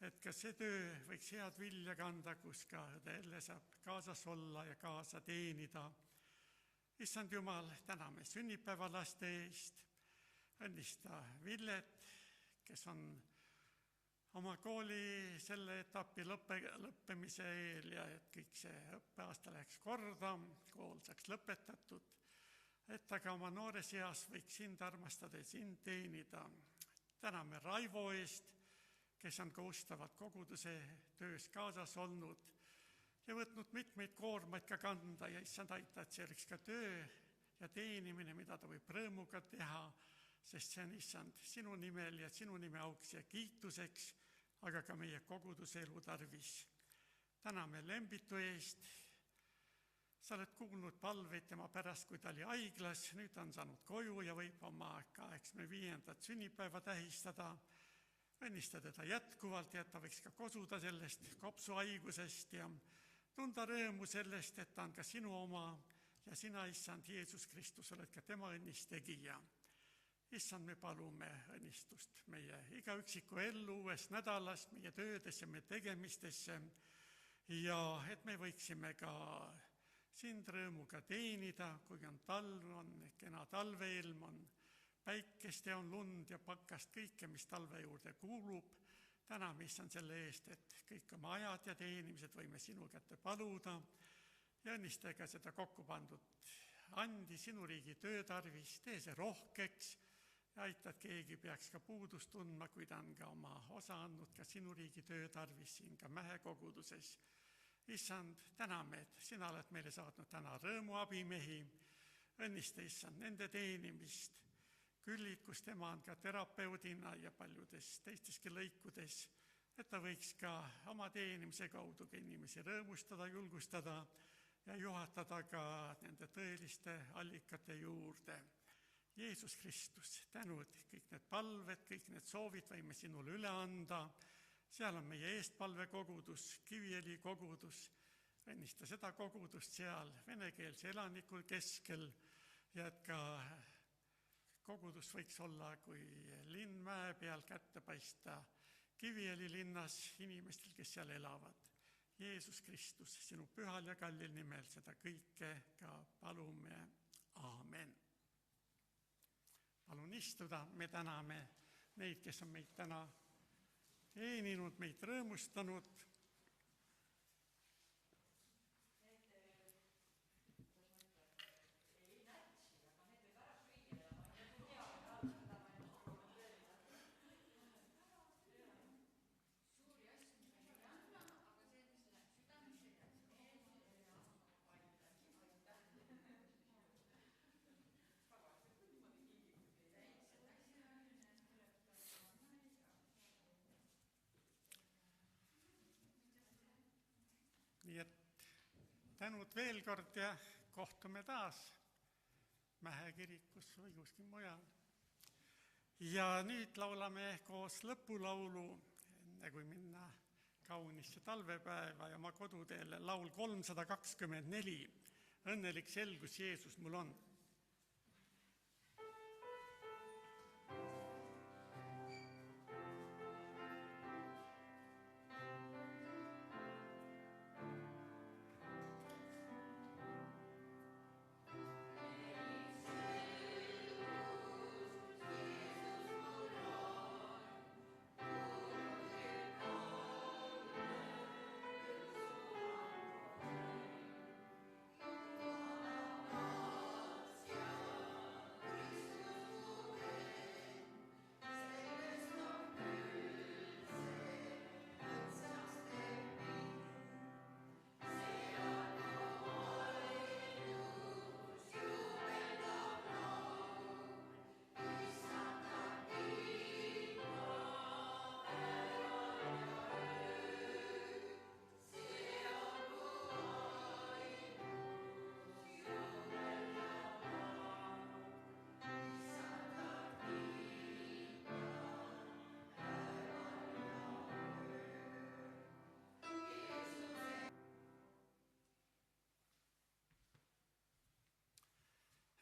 Speaker 1: et ka see töö võiks head vilja kanda, kus ka õde Elle saab kaasas olla ja kaasa teenida. Issand Jumal, täname sünnipäevalaste eest, õnnista Villet, kes on oma kooli selle etapi lõppemise eel ja et kõik see õppeaasta läheks korda, kool saaks lõpetatud, et ta ka oma noores eas võiks sind armastada ja sind teenida. Täname Raivo eest, kes on ka ustavad koguduse töös kaasas olnud ja võtnud mitmeid koormaid ka kanda ja issand aita, et see oleks ka töö ja teenimine, mida ta võib rõõmuga teha, sest see on issand sinu nimel ja sinu nime auks ja kiituseks, aga ka meie koguduse elu tarvis. Täname Lembitu eest, sa oled kuulnud palveid tema pärast, kui ta oli haiglas, nüüd on saanud koju ja võib oma 85. sünnipäeva tähistada. Õnnista teda jätkuvalt ja et ta võiks ka kosuda sellest kopsuhaigusest ja tunda rõõmu sellest, et ta on ka sinu oma ja sina, issand Jeesus Kristus, oled ka tema õnnistegija. Issand, me palume õnnistust meie iga üksiku ellu uues nädalas, meie töödesse, meie tegemistesse ja et me võiksime ka sind rõõmuga teenida, kui on talv, on kena talveilm, on päikest ja on lund ja pakkast, kõike, mis talve juurde kuulub. Täname, issand, selle eest, et kõik oma ajad ja teenimised võime sinu kätte paluda ja õnnista ka seda kokku pandud andi sinu riigi töö tarvis, tee see rohkeks ja aita, et keegi peaks ka puudust tundma, kui ta on ka oma osa andnud ka sinu riigi töö tarvis siin ka Mähe koguduses. Issand, täname, et sina oled meile saatnud täna rõõmu abimehi, õnnista, issand, nende teenimist, Küllit, kus tema on ka terapeudina ja paljudes teisteski lõikudes, et ta võiks ka oma teenimise kaudu ka inimesi rõõmustada, julgustada ja juhatada ka nende tõeliste allikate juurde. Jeesus Kristus, tänud, kõik need palved, kõik need soovid võime sinule üle anda. Seal on meie eestpalvekogudus, Kiviõli kogudus, õnnista seda kogudust seal venekeelse elanikul keskel ja et ka kogudus võiks olla kui linn mäe peal kätte paista Kiviõli linnas inimestel, kes seal elavad. Jeesus Kristus, sinu pühal ja kallil nimel seda kõike ka palume. Aamen. Palun istuda, me täname neid, kes on meid täna teeninud, meid rõõmustanud. Nii et tänud veel kord ja kohtume taas Mähe kirikus või kuskil mujal. Ja nüüd laulame koos lõpulaulu, enne kui minna kaunisse talvepäeva ja oma koduteele, laul 324, Õnnelik selgus Jeesus mul on.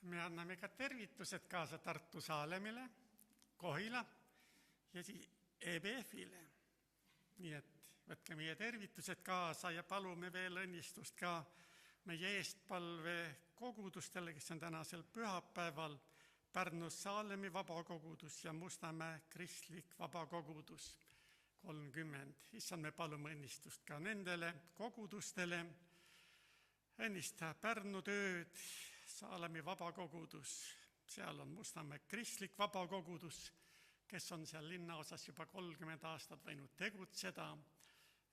Speaker 1: me anname ka tervitused kaasa Tartu Saalemile, Kohila ja EBF-ile. Nii et võtke meie tervitused kaasa ja palume veel õnnistust ka meie eestpalve kogudustele, kes on tänasel pühapäeval Pärnus Saalemi vabakogudus ja Mustamäe kristlik vabakogudus 30. Issand, me palume õnnistust ka nendele kogudustele. Õnnista Pärnu tööd, Saalemi vabakogudus, seal on Mustamäe kristlik vabakogudus, kes on seal linnaosas juba 30 aastat võinud tegutseda.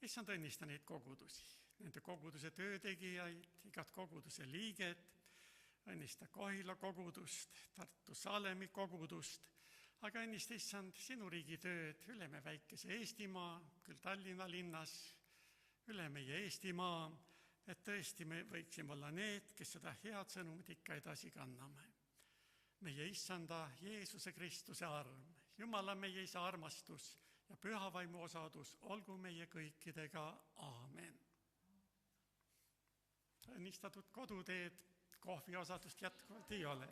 Speaker 1: Issand, õnnista neid kogudusi, nende koguduse töötegijaid, igat koguduse liiget, õnnista Kohila kogudust, Tartu Saalemi kogudust, aga õnnista, issand, sinu riigi tööd üle me väikese Eestimaa, küll Tallinna linnas, üle meie Eestimaa, et tõesti me võiksime olla need, kes seda head sõnumit ikka edasi kanname. Meie issanda Jeesuse Kristuse arm, Jumala meie isa armastus ja püha vaimu osadus olgu meie kõikidega. Aamen. Õnnistatud koduteed, kohviosadust jätkuvalt ei ole.